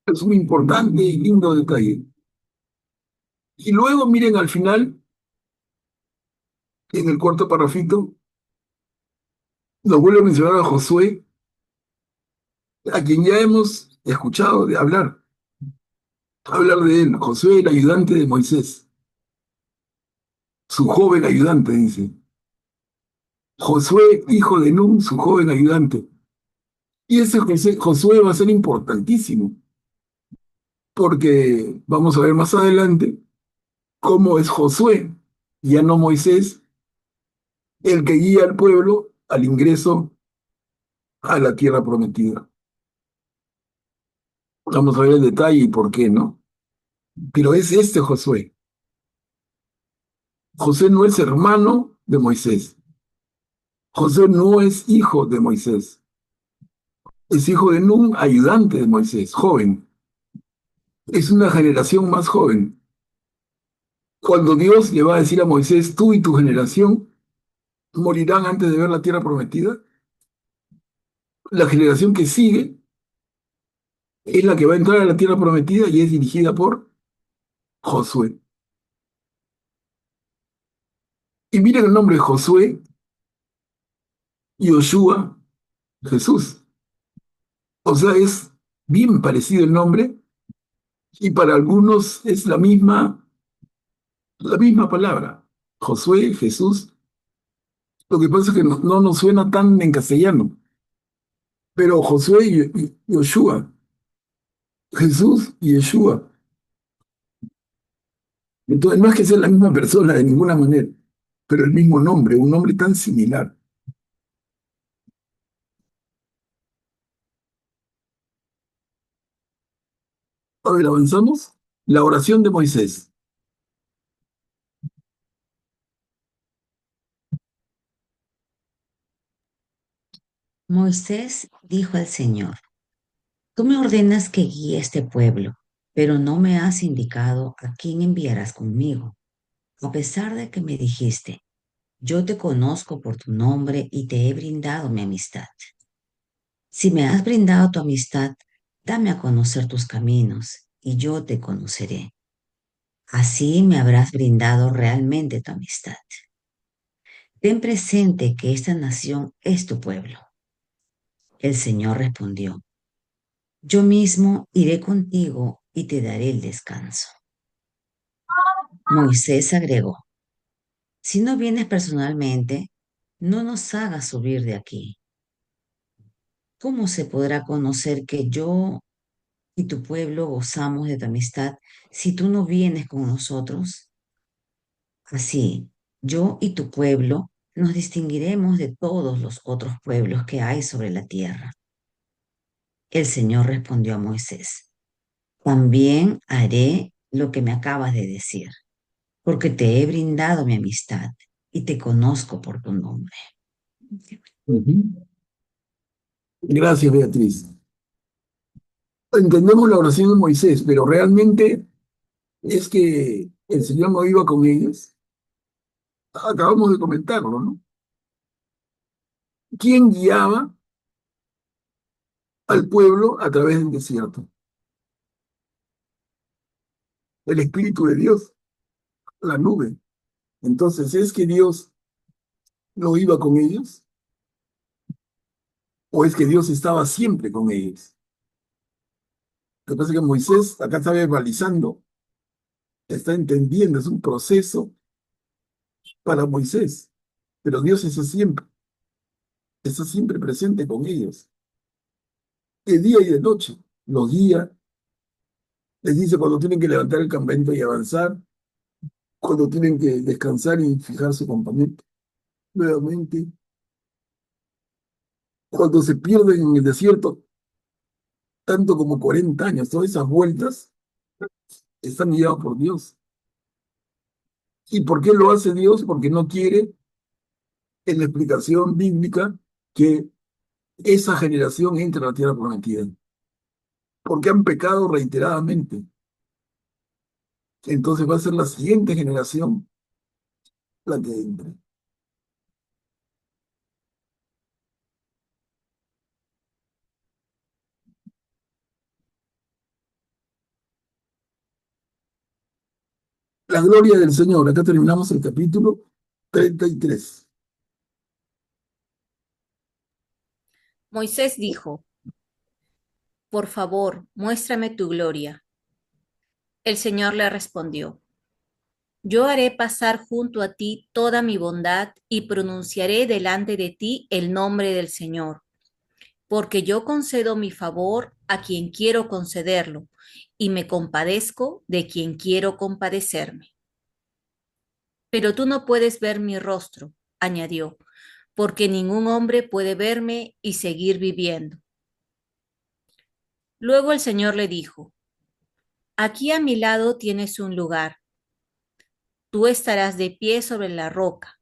Es un importante y lindo detalle. Y luego miren al final, en el cuarto parrafito, nos vuelve a mencionar a Josué, a quien ya hemos escuchado de hablar de él. Josué, el ayudante de Moisés, su joven ayudante, dice. Josué, hijo de Nun, su joven ayudante. Y ese Josué va a ser importantísimo, porque vamos a ver más adelante cómo es Josué, ya no Moisés, el que guía al pueblo al ingreso a la tierra prometida. Vamos a ver el detalle y por qué, ¿no? Pero es este Josué. José no es hermano de Moisés. José no es hijo de Moisés. Es hijo de Nun, ayudante de Moisés, joven. Es una generación más joven. Cuando Dios le va a decir a Moisés, tú y tu generación morirán antes de ver la tierra prometida, la generación que sigue es la que va a entrar a la tierra prometida y es dirigida por Josué. Y miren el nombre de Josué, Yoshua, Jesús. O sea, es bien parecido el nombre y para algunos es la misma palabra. Josué, Jesús. Lo que pasa es que no nos suena tan en castellano. Pero Josué y Yoshua, Jesús y Yeshua. Entonces, no es que sea la misma persona de ninguna manera, pero el mismo nombre, un nombre tan similar. A ver, avanzamos. La oración de Moisés. Moisés dijo al Señor, tú me ordenas que guíe este pueblo, pero no me has indicado a quién enviarás conmigo, a pesar de que me dijiste, yo te conozco por tu nombre y te he brindado mi amistad. Si me has brindado tu amistad, dame a conocer tus caminos y yo te conoceré. Así me habrás brindado realmente tu amistad. Ten presente que esta nación es tu pueblo. El Señor respondió, yo mismo iré contigo y te daré el descanso. Moisés agregó, si no vienes personalmente, no nos hagas subir de aquí. ¿Cómo se podrá conocer que yo y tu pueblo gozamos de tu amistad si tú no vienes con nosotros? Así, yo y tu pueblo nos distinguiremos de todos los otros pueblos que hay sobre la tierra. El Señor respondió a Moisés, también haré lo que me acabas de decir, porque te he brindado mi amistad y te conozco por tu nombre. Ujú. Gracias, Beatriz. Entendemos la oración de Moisés, pero realmente es que el Señor no iba con ellos. Acabamos de comentarlo, ¿no? ¿Quién guiaba al pueblo a través del desierto? El Espíritu de Dios, la nube. Entonces, ¿es que Dios no iba con ellos? ¿O es que Dios estaba siempre con ellos? Lo que pasa es que Moisés acá está verbalizando, está entendiendo, es un proceso para Moisés, pero Dios está siempre presente con ellos, de día y de noche. Los guía, les dice cuando tienen que levantar el campamento y avanzar, cuando tienen que descansar y fijar su campamento nuevamente, cuando se pierden en el desierto, tanto como 40 años, todas esas vueltas están guiadas por Dios. ¿Y por qué lo hace Dios? Porque no quiere, en la explicación bíblica, que esa generación entre a la tierra prometida, porque han pecado reiteradamente. Entonces va a ser la siguiente generación la que entre. La gloria del Señor. Acá terminamos el capítulo 33. Moisés dijo, por favor, muéstrame tu gloria. El Señor le respondió, yo haré pasar junto a ti toda mi bondad y pronunciaré delante de ti el nombre del Señor, porque yo concedo mi favor a quien quiero concederlo y me compadezco de quien quiero compadecerme. Pero tú no puedes ver mi rostro, añadió, porque ningún hombre puede verme y seguir viviendo. Luego el Señor le dijo, aquí a mi lado tienes un lugar. Tú estarás de pie sobre la roca,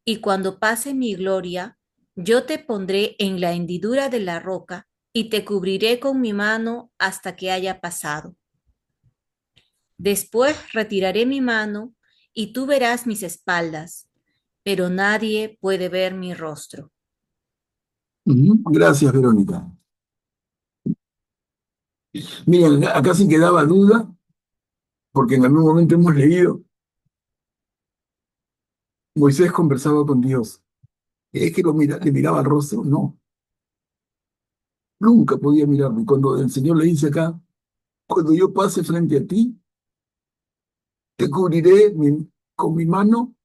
y cuando pase mi gloria, yo te pondré en la hendidura de la roca y te cubriré con mi mano hasta que haya pasado. Después retiraré mi mano y tú verás mis espaldas, pero nadie puede ver mi rostro. Gracias, Verónica. Miren, acá sí quedaba duda, porque en algún momento hemos leído, Moisés conversaba con Dios. ¿Es que le miraba al rostro? No, nunca podía mirarme. Cuando el Señor le dice acá, cuando yo pase frente a ti, te cubriré con mi mano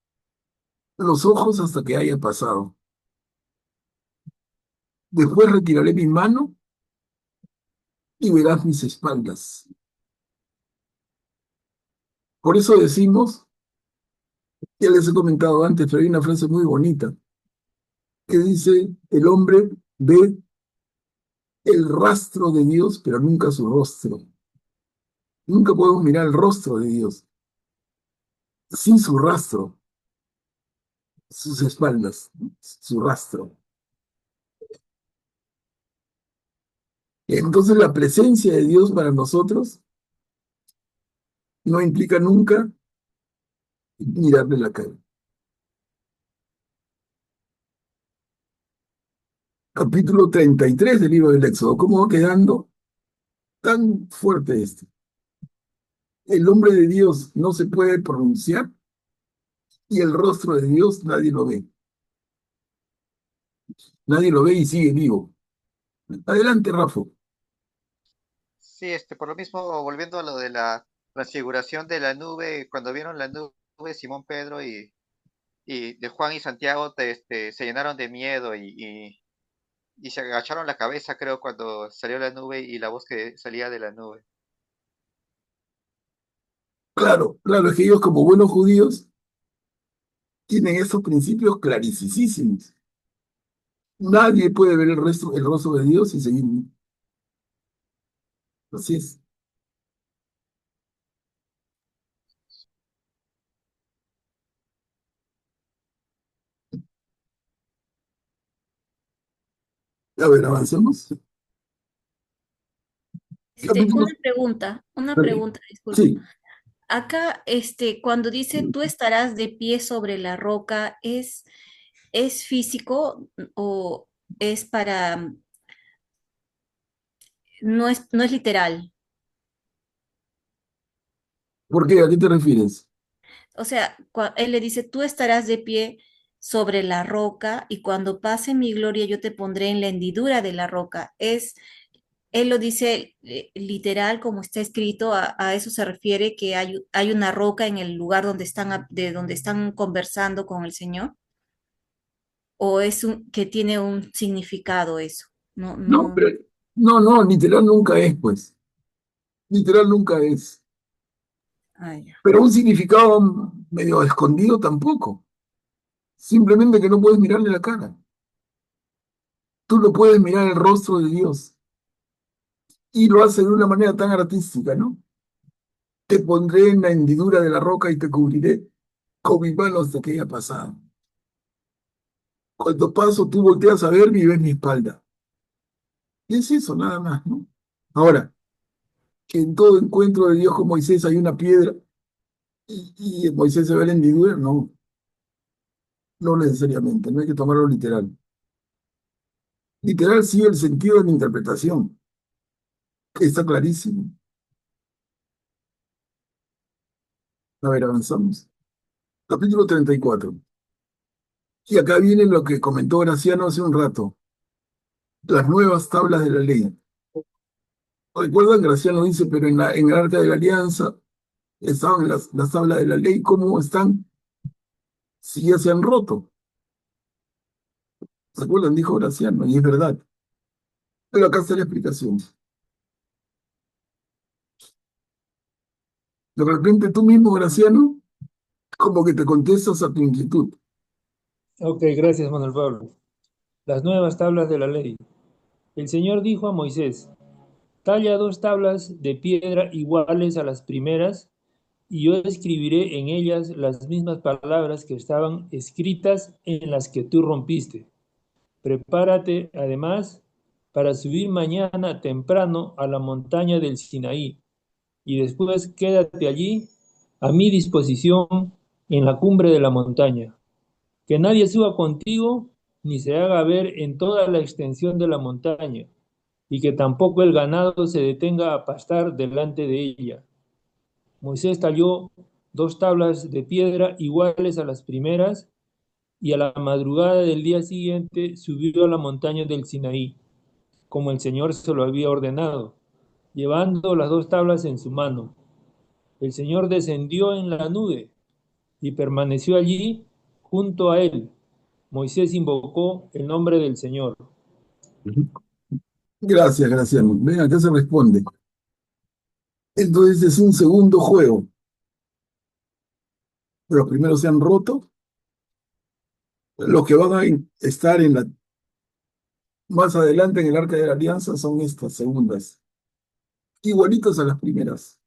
los ojos hasta que haya pasado. Después retiraré mi mano y verás mis espaldas. Por eso decimos, ya les he comentado antes, pero hay una frase muy bonita que dice, el hombre ve el rastro de Dios, pero nunca su rostro. Nunca podemos mirar el rostro de Dios sin su rastro, sus espaldas, su rastro. Entonces la presencia de Dios para nosotros no implica nunca mirarle la cara. Capítulo 33 del libro del Éxodo. ¿Cómo va quedando tan fuerte esto? El nombre de Dios no se puede pronunciar y el rostro de Dios nadie lo ve. Nadie lo ve y sigue vivo. Adelante, Rafa. Sí, por lo mismo, volviendo a lo de la transfiguración de la nube, cuando vieron la nube, Simón Pedro y de Juan y Santiago se llenaron de miedo y se agacharon la cabeza, creo, cuando salió la nube y la voz que salía de la nube. Claro, claro, es que ellos como buenos judíos tienen esos principios claricisísimos. Nadie puede ver el rostro de Dios y seguir vivo. Así es. A ver, avancemos. Capítulo. Una pregunta, disculpa. Sí. acá, cuando dice tú estarás de pie sobre la roca, ¿es físico o es para, no es literal? ¿Por qué? ¿A qué te refieres? O sea, él le dice, tú estarás de pie sobre la roca y cuando pase mi gloria yo te pondré en la hendidura de la roca. Él lo dice literal como está escrito, a eso se refiere que hay una roca en el lugar donde están, de donde están conversando con el Señor, o que tiene un significado eso. No, No, no. pero no, literal nunca es, pues. Literal nunca es. Ah, ya. Pero un significado medio escondido tampoco. Simplemente que no puedes mirarle la cara. Tú no puedes mirar el rostro de Dios. Y lo hace de una manera tan artística, ¿no? Te pondré en la hendidura de la roca y te cubriré con mi mano hasta que haya pasado. Cuando paso, tú volteas a verme y ves mi espalda. Y es eso, nada más, ¿no? Ahora, que en todo encuentro de Dios con Moisés hay una piedra y Moisés se ve la hendidura, no, no necesariamente, no hay que tomarlo literal. Literal sí el sentido de la interpretación, que está clarísimo. A ver, avanzamos. Capítulo 34. Y acá viene lo que comentó Graciano hace un rato, las nuevas tablas de la ley. ¿Recuerdan? Graciano dice, pero en el Arca de la Alianza estaban las tablas de la ley, ¿cómo están? Si ya se han roto. ¿Se acuerdan? Dijo Graciano, y es verdad. Pero acá está la explicación. De repente tú mismo, Graciano, como que te contestas a tu inquietud. Ok, gracias, Manuel Pablo. Las nuevas tablas de la ley. El Señor dijo a Moisés, talla 2 tablas de piedra iguales a las primeras, y yo escribiré en ellas las mismas palabras que estaban escritas en las que tú rompiste. Prepárate, además, para subir mañana temprano a la montaña del Sinaí, y después quédate allí a mi disposición en la cumbre de la montaña. Que nadie suba contigo ni se haga ver en toda la extensión de la montaña, y que tampoco el ganado se detenga a pastar delante de ella. Moisés talló 2 tablas de piedra iguales a las primeras, y a la madrugada del día siguiente subió a la montaña del Sinaí, como el Señor se lo había ordenado, llevando las 2 tablas en su mano. El Señor descendió en la nube y permaneció allí junto a él. Moisés invocó el nombre del Señor. Gracias, Graciano. Ven, acá se responde. Entonces es un segundo juego. Los primeros se han roto. Los que van a estar más adelante en el Arca de la Alianza son estas segundas. Igualitas a las primeras.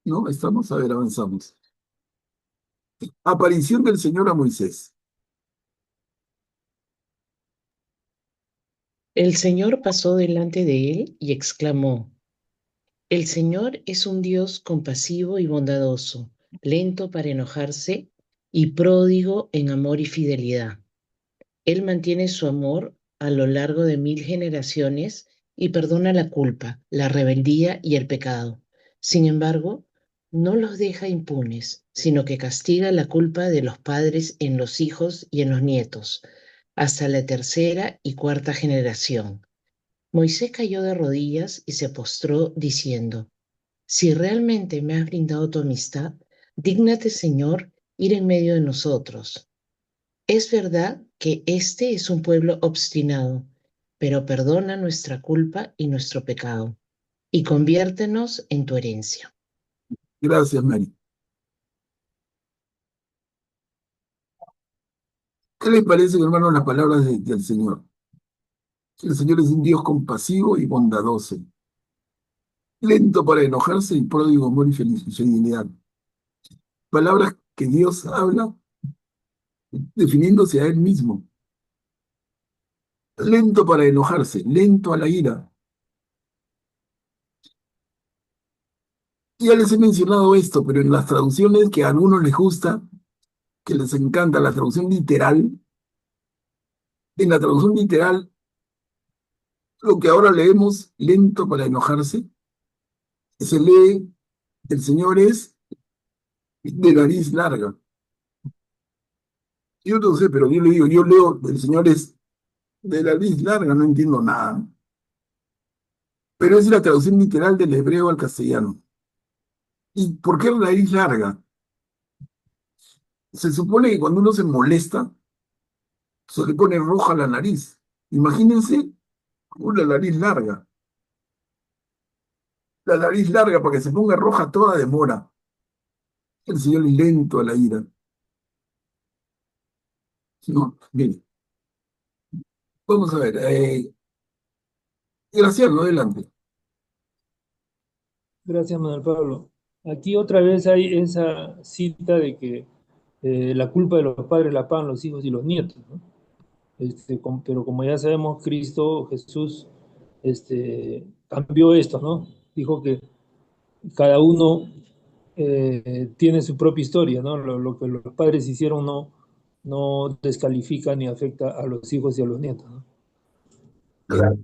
¿No? Estamos, a ver, avanzamos. Aparición del Señor a Moisés. El Señor pasó delante de él y exclamó, el Señor es un Dios compasivo y bondadoso, lento para enojarse y pródigo en amor y fidelidad. Él mantiene su amor a lo largo de 1000 generaciones y perdona la culpa, la rebeldía y el pecado. Sin embargo, no los deja impunes, sino que castiga la culpa de los padres en los hijos y en los nietos, hasta la tercera y cuarta generación. Moisés cayó de rodillas y se postró diciendo, si realmente me has brindado tu amistad, dígnate, Señor, ir en medio de nosotros. Es verdad que este es un pueblo obstinado, pero perdona nuestra culpa y nuestro pecado, y conviértenos en tu herencia. Gracias, Mary. ¿Qué les parece, hermano, las palabras del Señor? El Señor es un Dios compasivo y bondadoso, lento para enojarse y pródigo amor y fidelidad. Palabras que Dios habla definiéndose a Él mismo. Lento para enojarse, lento a la ira. Ya les he mencionado esto, pero en las traducciones que a algunos les gusta, que les encanta la traducción literal, en la traducción literal, lo que ahora leemos lento para enojarse, se lee, el Señor es de nariz larga. Yo no sé, pero yo le digo, yo leo, el Señor es de nariz larga, no entiendo nada. Pero es la traducción literal del hebreo al castellano. ¿Y por qué la nariz larga? Se supone que cuando uno se molesta, se le pone roja la nariz. Imagínense una nariz larga. La nariz larga para que se ponga roja toda demora. El Señor es lento a la ira. No, bien. Vamos a ver. Graciano, adelante. Gracias, Manuel Pablo. Aquí otra vez hay esa cita de que la culpa de los padres la pagan los hijos y los nietos, ¿no? Pero como ya sabemos, Cristo, Jesús, cambió esto, ¿no? Dijo que cada uno tiene su propia historia, ¿no? Lo que los padres hicieron no descalifica ni afecta a los hijos y a los nietos, ¿no?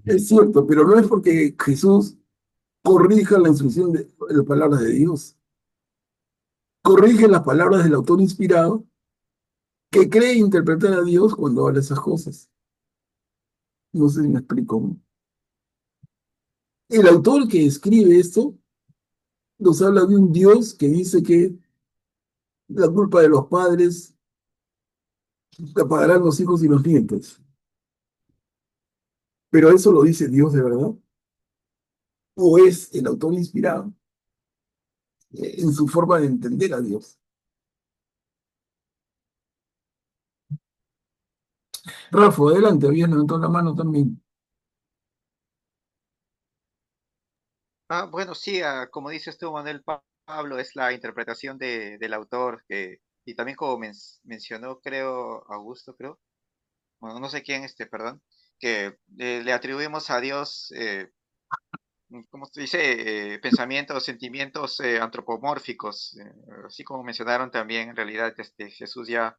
Es cierto, pero no es porque Jesús corrija la instrucción de las palabras de Dios. Corrige las palabras del autor inspirado que cree interpretar a Dios cuando habla esas cosas. No sé si me explico, ¿no? El autor que escribe esto nos habla de un Dios que dice que la culpa de los padres la pagarán los hijos y los nietos. Pero eso lo dice Dios de verdad. ¿O es el autor inspirado en su forma de entender a Dios? Rafa, adelante, habías levantado la mano también. Bueno, sí, como dices tú, Manuel Pablo, es la interpretación del autor, y también como mencionó, creo, Augusto, creo, bueno, no sé quién, perdón, que le atribuimos a Dios, ¿cómo se dice? Pensamientos, sentimientos antropomórficos, así como mencionaron también, en realidad, Jesús ya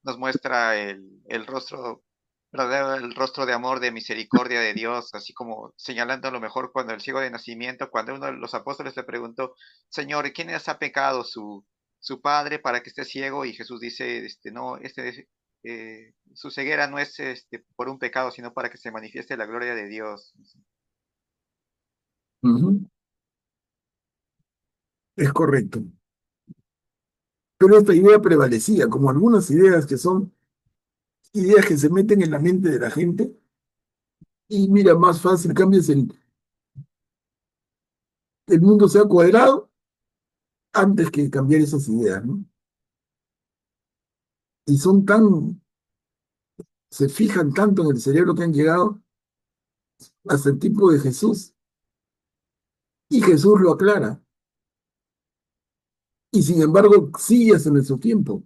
nos muestra el rostro verdadero, el rostro de amor, de misericordia de Dios, así como señalando a lo mejor cuando el ciego de nacimiento, cuando uno de los apóstoles le preguntó, Señor, ¿quién ha pecado, su padre para que esté ciego? Y Jesús dice, no, su ceguera no es por un pecado, sino para que se manifieste la gloria de Dios. Ujú, es correcto. Pero esta idea prevalecía, como algunas ideas que son ideas que se meten en la mente de la gente. Y mira, más fácil, cambias el mundo sea cuadrado antes que cambiar esas ideas, ¿no? Y son tan, se fijan tanto en el cerebro que han llegado hasta el tipo de Jesús. Y Jesús lo aclara. Y sin embargo, sigue hasta nuestro tiempo.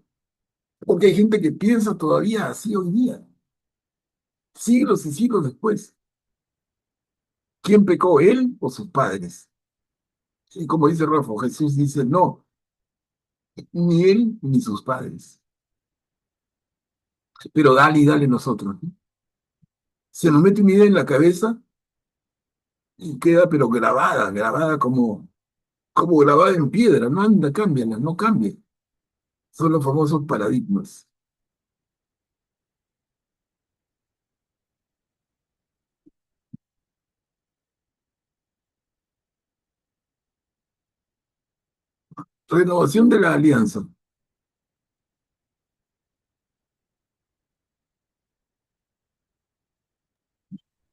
Porque hay gente que piensa todavía así hoy día, siglos y siglos después. ¿Quién pecó, él o sus padres? Y como dice Rafa, Jesús dice, no, ni él ni sus padres. Pero dale y dale nosotros, ¿no? Se nos mete una idea en la cabeza y queda pero grabada, grabada como grabada en piedra. No anda, cámbiala, no cambie. Son los famosos paradigmas. Renovación de la alianza.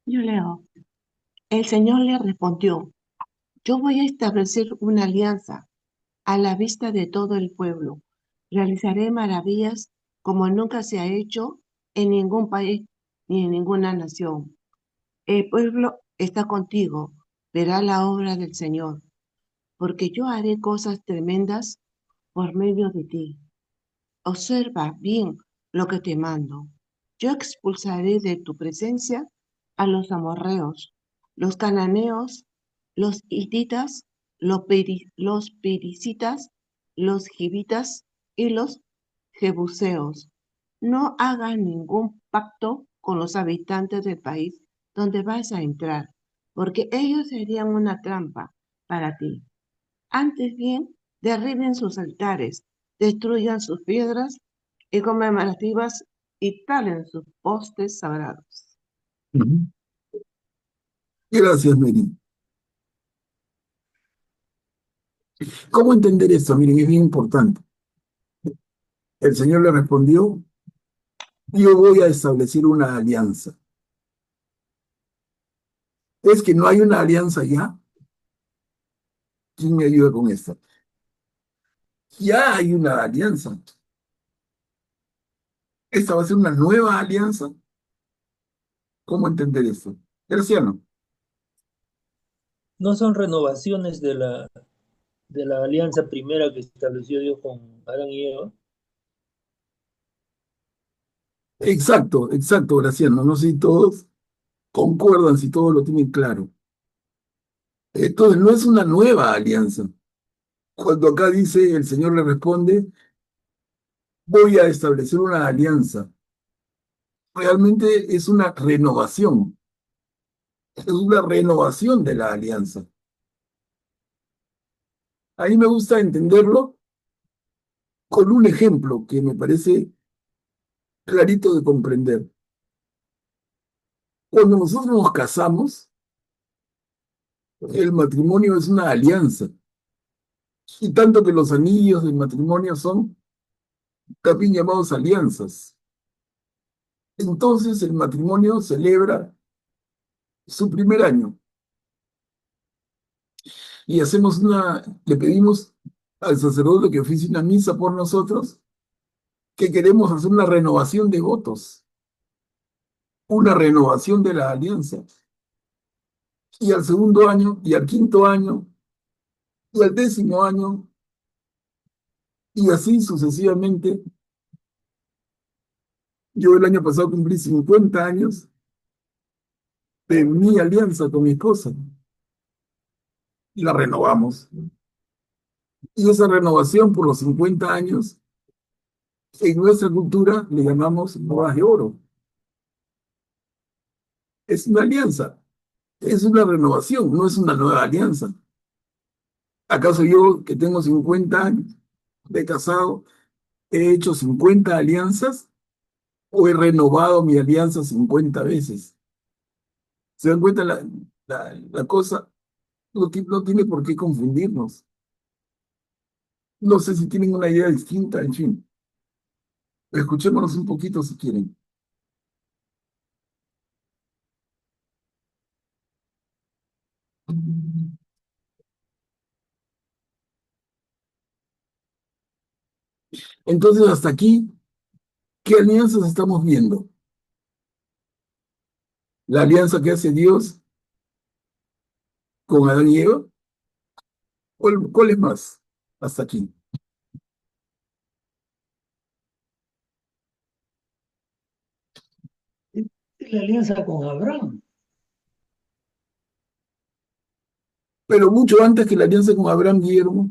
Yo leo. El Señor le respondió, yo voy a establecer una alianza a la vista de todo el pueblo. Realizaré maravillas como nunca se ha hecho en ningún país ni en ninguna nación. El pueblo está contigo, verá la obra del Señor, porque yo haré cosas tremendas por medio de ti. Observa bien lo que te mando. Yo expulsaré de tu presencia a los amorreos, los cananeos, los hititas, los pericitas, los givitas y los jebuseos. No hagan ningún pacto con los habitantes del país donde vas a entrar, porque ellos serían una trampa para ti. Antes bien, derriben sus altares, destruyan sus piedras y conmemorativas y talen sus postes sagrados. Gracias, Mary. ¿Cómo entender esto? Miren, es bien importante. El Señor le respondió, yo voy a establecer una alianza. Es que no hay una alianza ya. ¿Quién me ayuda con esto? Ya hay una alianza. Esta va a ser una nueva alianza. ¿Cómo entender esto? Graciano. No son renovaciones de la alianza primera que estableció Dios con Adán y Eva. Exacto, exacto, Graciano. No sé si todos concuerdan, si todos lo tienen claro. Entonces, no es una nueva alianza. Cuando acá dice, el Señor le responde, voy a establecer una alianza. Realmente es una renovación. Es una renovación de la alianza. A mí me gusta entenderlo con un ejemplo que me parece clarito de comprender. Cuando nosotros nos casamos, el matrimonio es una alianza. Y tanto que los anillos del matrimonio son también llamados alianzas. Entonces el matrimonio celebra su primer año y le pedimos al sacerdote que oficie una misa por nosotros, que queremos hacer una renovación de votos, una renovación de la alianza. Y al segundo año, y al quinto año, y al 10º año, y así sucesivamente. Yo el año pasado cumplí 50 años de mi alianza con mi esposa, y la renovamos. Y esa renovación por los 50 años, en nuestra cultura le llamamos bodas de oro. Es una alianza, es una renovación, no es una nueva alianza. ¿Acaso yo, que tengo 50 años de casado, he hecho 50 alianzas o he renovado mi alianza 50 veces? ¿Se dan cuenta la cosa? No tiene por qué confundirnos. No sé si tienen una idea distinta, en fin. Escuchémonos un poquito si quieren. Entonces, hasta aquí, ¿qué alianzas estamos viendo? La alianza que hace Dios con Adán y Eva. ¿Cuál es más? Hasta aquí. La alianza con Abraham. Pero mucho antes que la alianza con Abraham, Guillermo.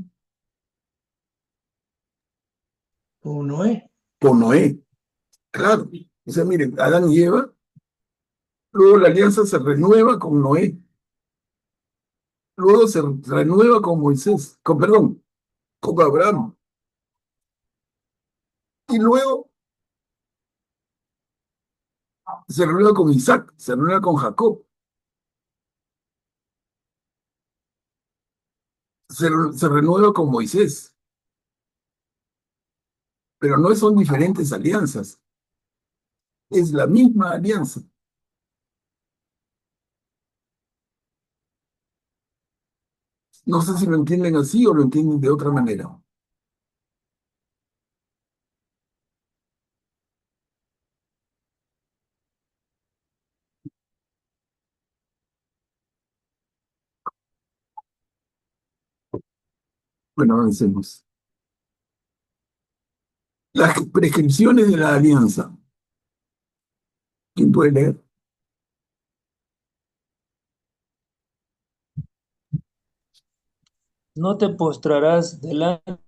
Con Noé. Con Noé. Claro. O sea, miren, Adán y Eva. Luego la alianza se renueva con Noé. Luego se renueva con Moisés. Perdón, con Abraham. Y luego se renueva con Isaac, se renueva con Jacob. Se renueva con Moisés. Pero no son diferentes alianzas. Es la misma alianza. No sé si lo entienden así o lo entienden de otra manera. Bueno, avancemos. Las prescripciones de la alianza. ¿Quién puede leer? No te postrarás delante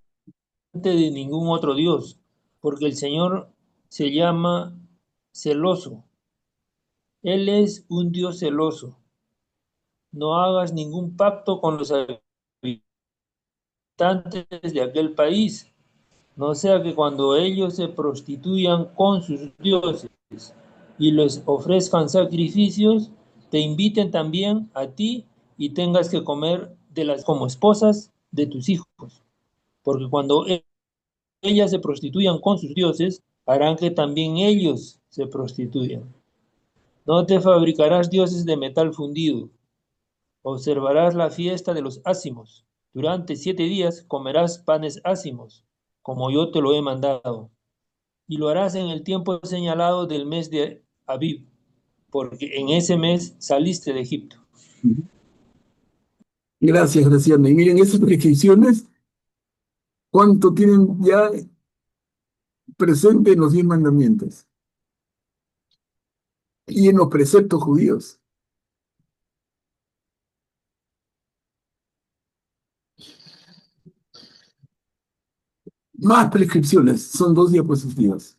de ningún otro Dios, porque el Señor se llama celoso. Él es un Dios celoso. No hagas ningún pacto con los habitantes de aquel país, no sea que cuando ellos se prostituyan con sus dioses y les ofrezcan sacrificios, te inviten también a ti y tengas que comer de las como esposas de tus hijos, porque cuando ellas se prostituyan con sus dioses, harán que también ellos se prostituyan. No te fabricarás dioses de metal fundido. Observarás la fiesta de los ácimos. Durante 7 días comerás panes ácimos, como yo te lo he mandado. Y lo harás en el tiempo señalado del mes de Abib, porque en ese mes saliste de Egipto. Gracias, Graciana. Y miren, esas prescripciones, ¿cuánto tienen ya presente en los 10 mandamientos y en los preceptos judíos? Más prescripciones, son 2 diapositivas.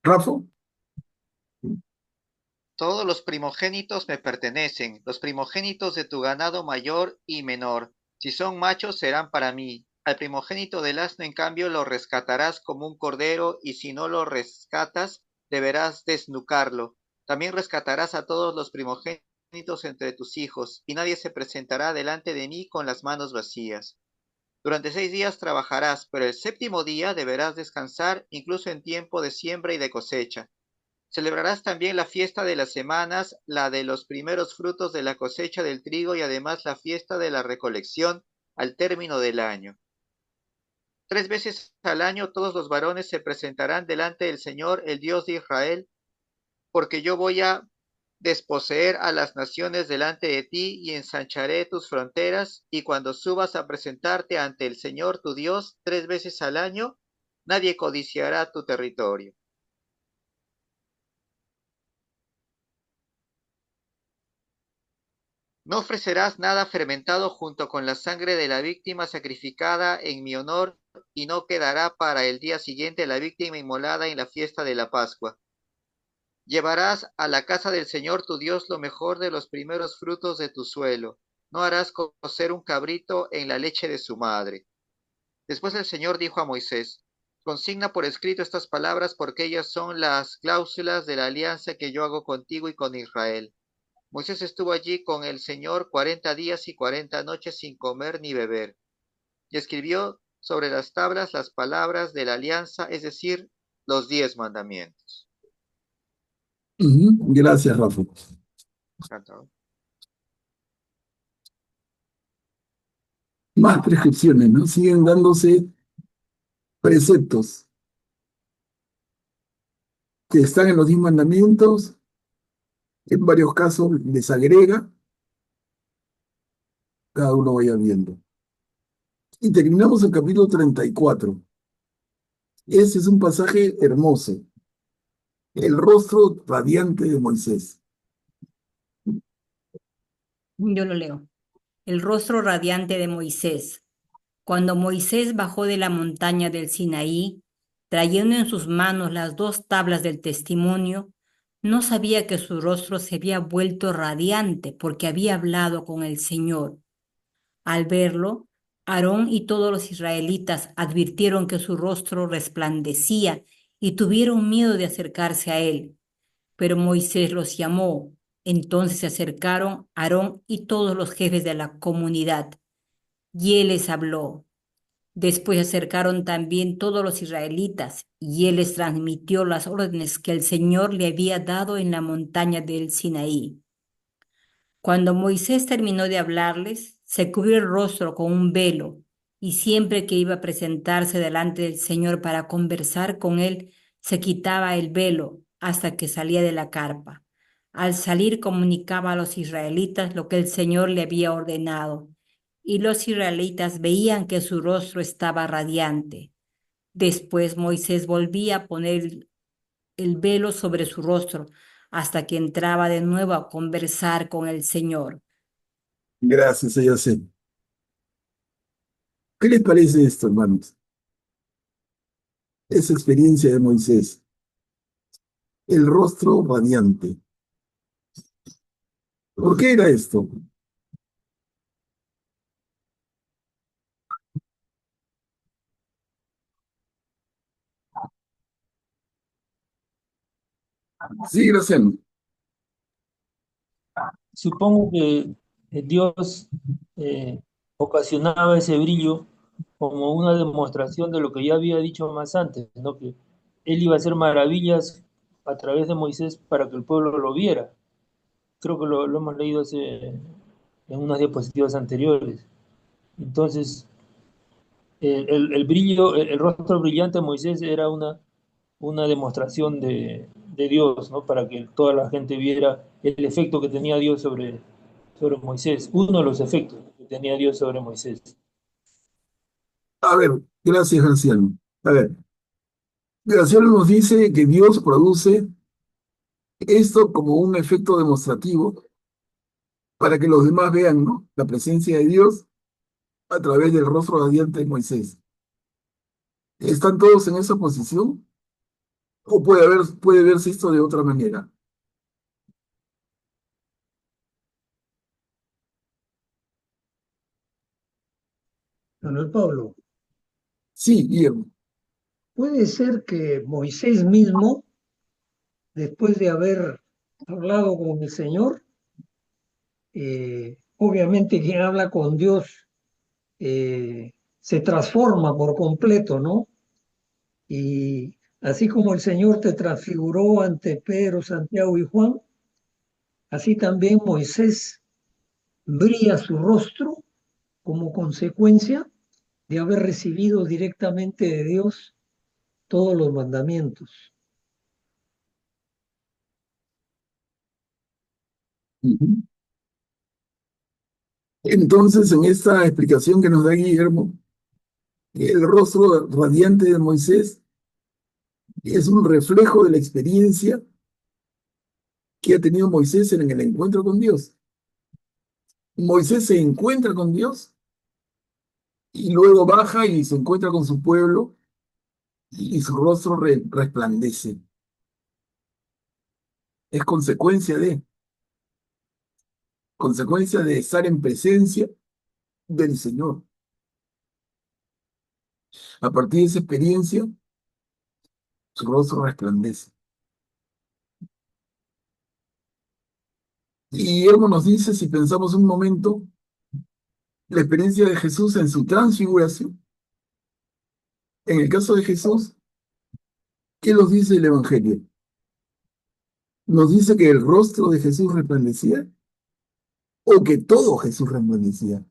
Rafa, Todos los primogénitos me pertenecen, los primogénitos de tu ganado mayor y menor. Si son machos, serán para mí. Al primogénito del asno, en cambio, lo rescatarás como un cordero, y si no lo rescatas, deberás desnucarlo. También rescatarás a todos los primogénitos entre tus hijos, y nadie se presentará delante de mí con las manos vacías. Durante 6 días trabajarás, pero el séptimo día deberás descansar, incluso en tiempo de siembra y de cosecha. Celebrarás también la fiesta de las semanas, la de los primeros frutos de la cosecha del trigo y además la fiesta de la recolección al término del año. 3 veces al año todos los varones se presentarán delante del Señor, el Dios de Israel, porque yo voy a desposeer a las naciones delante de ti y ensancharé tus fronteras, y cuando subas a presentarte ante el Señor tu Dios 3 veces al año, nadie codiciará tu territorio. No ofrecerás nada fermentado junto con la sangre de la víctima sacrificada en mi honor, y no quedará para el día siguiente la víctima inmolada en la fiesta de la Pascua. Llevarás a la casa del Señor tu Dios lo mejor de los primeros frutos de tu suelo. No harás cocer un cabrito en la leche de su madre. Después el Señor dijo a Moisés: consigna por escrito estas palabras, porque ellas son las cláusulas de la alianza que yo hago contigo y con Israel. Moisés estuvo allí con el Señor 40 días y 40 noches sin comer ni beber, y escribió sobre las tablas las palabras de la alianza, es decir, los 10 mandamientos. Gracias, Rafa. Más prescripciones, ¿no? Siguen dándose preceptos que están en los 10 mandamientos, en varios casos les agrega, cada uno vaya viendo. Y terminamos el capítulo 34. Ese es un pasaje hermoso. El rostro radiante de Moisés. Yo lo leo. El rostro radiante de Moisés. Cuando Moisés bajó de la montaña del Sinaí, trayendo en sus manos las 2 tablas del testimonio, no sabía que su rostro se había vuelto radiante porque había hablado con el Señor. Al verlo, Aarón y todos los israelitas advirtieron que su rostro resplandecía y tuvieron miedo de acercarse a él. Pero Moisés los llamó. Entonces se acercaron Aarón y todos los jefes de la comunidad, y él les habló. Después se acercaron también todos los israelitas, y él les transmitió las órdenes que el Señor le había dado en la montaña del Sinaí. Cuando Moisés terminó de hablarles, se cubrió el rostro con un velo, y siempre que iba a presentarse delante del Señor para conversar con él, se quitaba el velo hasta que salía de la carpa. Al salir comunicaba a los israelitas lo que el Señor le había ordenado, y los israelitas veían que su rostro estaba radiante. Después Moisés volvía a poner el velo sobre su rostro hasta que entraba de nuevo a conversar con el Señor. Gracias, ella sé. ¿Qué les parece esto, hermanos? Esa experiencia de Moisés, el rostro radiante. ¿Por qué era esto? Sí, Graciano. Supongo que Dios eh, ocasionaba ese brillo como una demostración de lo que ya había dicho más antes, ¿no? Que él iba a hacer maravillas a través de Moisés para que el pueblo lo viera. Creo que lo hemos leído en unas diapositivas anteriores. Entonces, el brillo, el rostro brillante de Moisés era una demostración de Dios, ¿no? Para que toda la gente viera el efecto que tenía Dios sobre Moisés, uno de los efectos que tenía Dios sobre Moisés. A ver, gracias, Graciano. A ver, Graciano nos dice que Dios produce esto como un efecto demostrativo para que los demás vean, ¿no? La presencia de Dios a través del rostro radiante de Moisés. ¿Están todos en esa posición? ¿O puede verse esto de otra manera? Manuel Pablo, Sí, Guillermo. puede ser que Moisés mismo, después de haber hablado con el Señor, obviamente quien habla con Dios se transforma por completo, ¿no? Y así como el Señor te transfiguró ante Pedro, Santiago y Juan, así también Moisés brilla su rostro como consecuencia de haber recibido directamente de Dios todos los mandamientos. Ujú. Entonces, en esta explicación que nos da Guillermo, el rostro radiante de Moisés es un reflejo de la experiencia que ha tenido Moisés en el encuentro con Dios. Moisés se encuentra con Dios y luego baja y se encuentra con su pueblo y su rostro resplandece. Es consecuencia de estar en presencia del Señor. A partir de esa experiencia, su rostro resplandece. Y Guillermo nos dice, si pensamos un momento, la experiencia de Jesús en su transfiguración. En el caso de Jesús, ¿qué nos dice el Evangelio? ¿Nos dice que el rostro de Jesús resplandecía o que todo Jesús resplandecía?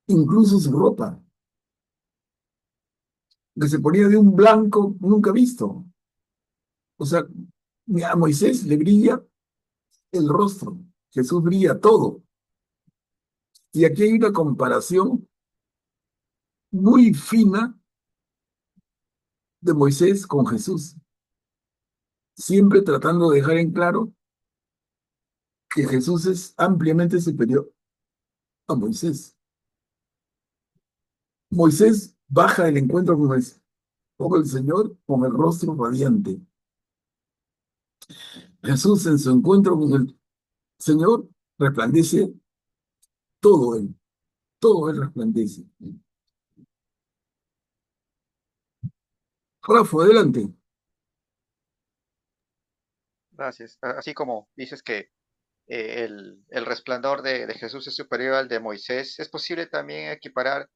Incluso su ropa, que se ponía de un blanco nunca visto. O sea, a Moisés le brilla el rostro, Jesús brilla todo. Y aquí hay una comparación muy fina de Moisés con Jesús, siempre tratando de dejar en claro que Jesús es ampliamente superior a Moisés. Moisés baja el encuentro con el Señor con el rostro radiante. Jesús en su encuentro con el Señor resplandece todo él, todo él resplandece. Rafa, adelante. Gracias. Así como dices que el resplandor de Jesús es superior al de Moisés, es posible también equiparar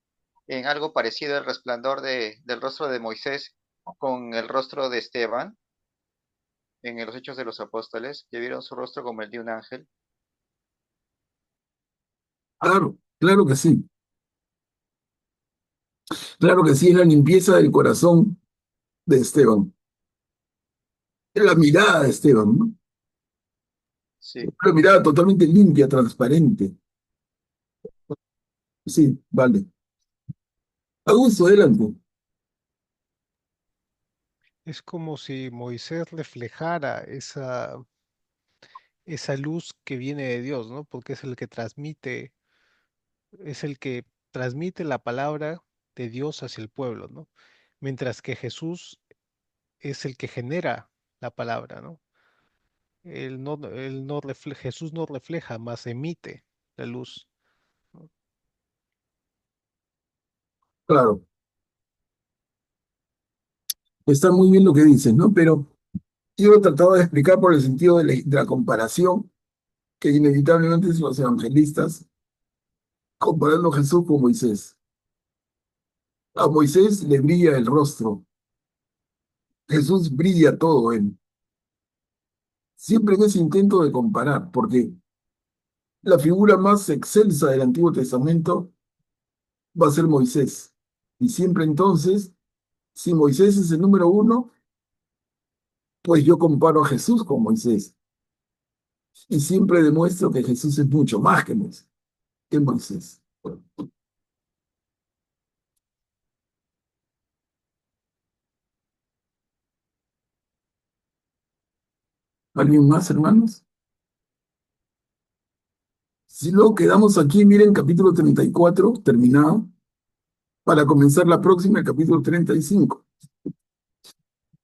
en algo parecido el resplandor del rostro de Moisés con el rostro de Esteban en los Hechos de los Apóstoles, que vieron su rostro como el de un ángel. Claro, claro que sí. Claro que sí, es la limpieza del corazón de Esteban. Es la mirada de Esteban, ¿no? Sí. Una mirada totalmente limpia, transparente. Sí, vale. Augusto, adelante. Es como si Moisés reflejara esa luz que viene de Dios, ¿no? Porque es el que transmite la palabra de Dios hacia el pueblo, ¿no? Mientras que Jesús es el que genera la palabra, ¿no? Jesús no refleja, más emite la luz, ¿no? Claro, está muy bien lo que dices, ¿no? Pero yo lo trataba de explicar por el sentido de la comparación que inevitablemente es los evangelistas comparando a Jesús con Moisés. A Moisés le brilla el rostro, Jesús brilla todo él. Siempre en ese intento de comparar, porque la figura más excelsa del Antiguo Testamento va a ser Moisés. Y siempre entonces, si Moisés es el número uno, pues yo comparo a Jesús con Moisés. Y siempre demuestro que Jesús es mucho más que Moisés. ¿Alguien más, hermanos? Si no, quedamos aquí, miren, capítulo 34 terminado, para comenzar la próxima, el capítulo 35.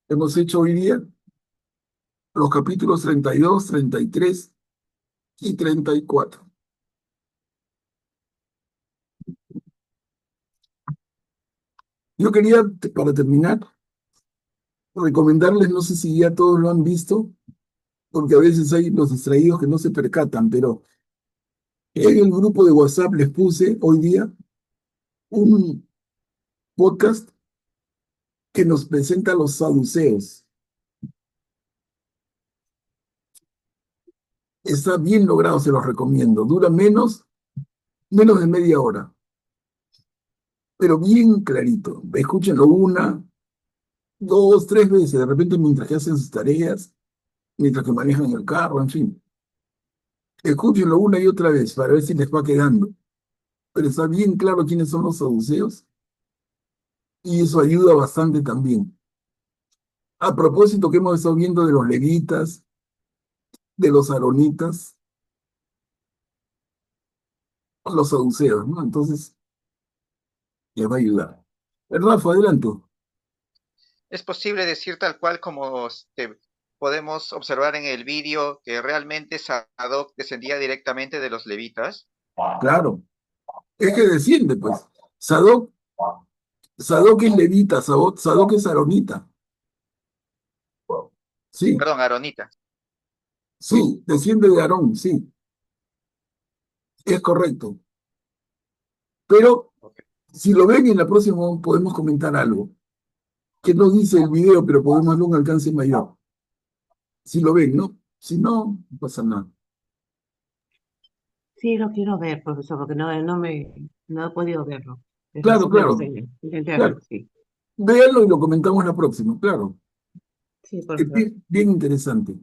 Hemos hecho hoy día los capítulos 32, 33 y 34. Yo quería, para terminar, recomendarles, no sé si ya todos lo han visto, porque a veces hay los distraídos que no se percatan, pero en el grupo de WhatsApp les puse hoy día un podcast que nos presenta a los saduceos. Está bien logrado, se los recomiendo. Dura menos de media hora, pero bien clarito. Escúchenlo una, dos, tres veces, de repente mientras que hacen sus tareas, mientras que manejan el carro, en fin. Escúchenlo una y otra vez para ver si les va quedando. Pero está bien claro quiénes son los saduceos y eso ayuda bastante también. A propósito que hemos estado viendo de los levitas, de los aronitas, los saduceos, ¿no? Entonces, les va a ayudar. Rafa, adelante. Es posible decir tal cual como podemos observar en el vídeo que realmente Sadoc descendía directamente de los levitas. Claro, es que desciende, pues. Sadoc es levita, Sadoc es aronita. Sí, Perdón, Aronita. sí, desciende de Aarón, sí, es correcto. Pero si lo ven en la próxima podemos comentar algo que no dice el video, pero podemos darle un alcance mayor. Si lo ven, ¿no? Si no, no pasa nada. Sí, lo quiero ver, profesor, porque no he podido verlo. Claro, Me lo claro, enseña. Intenté claro. verlo, sí. Véanlo y lo comentamos la próxima, claro. Sí, por Es favor. bien interesante.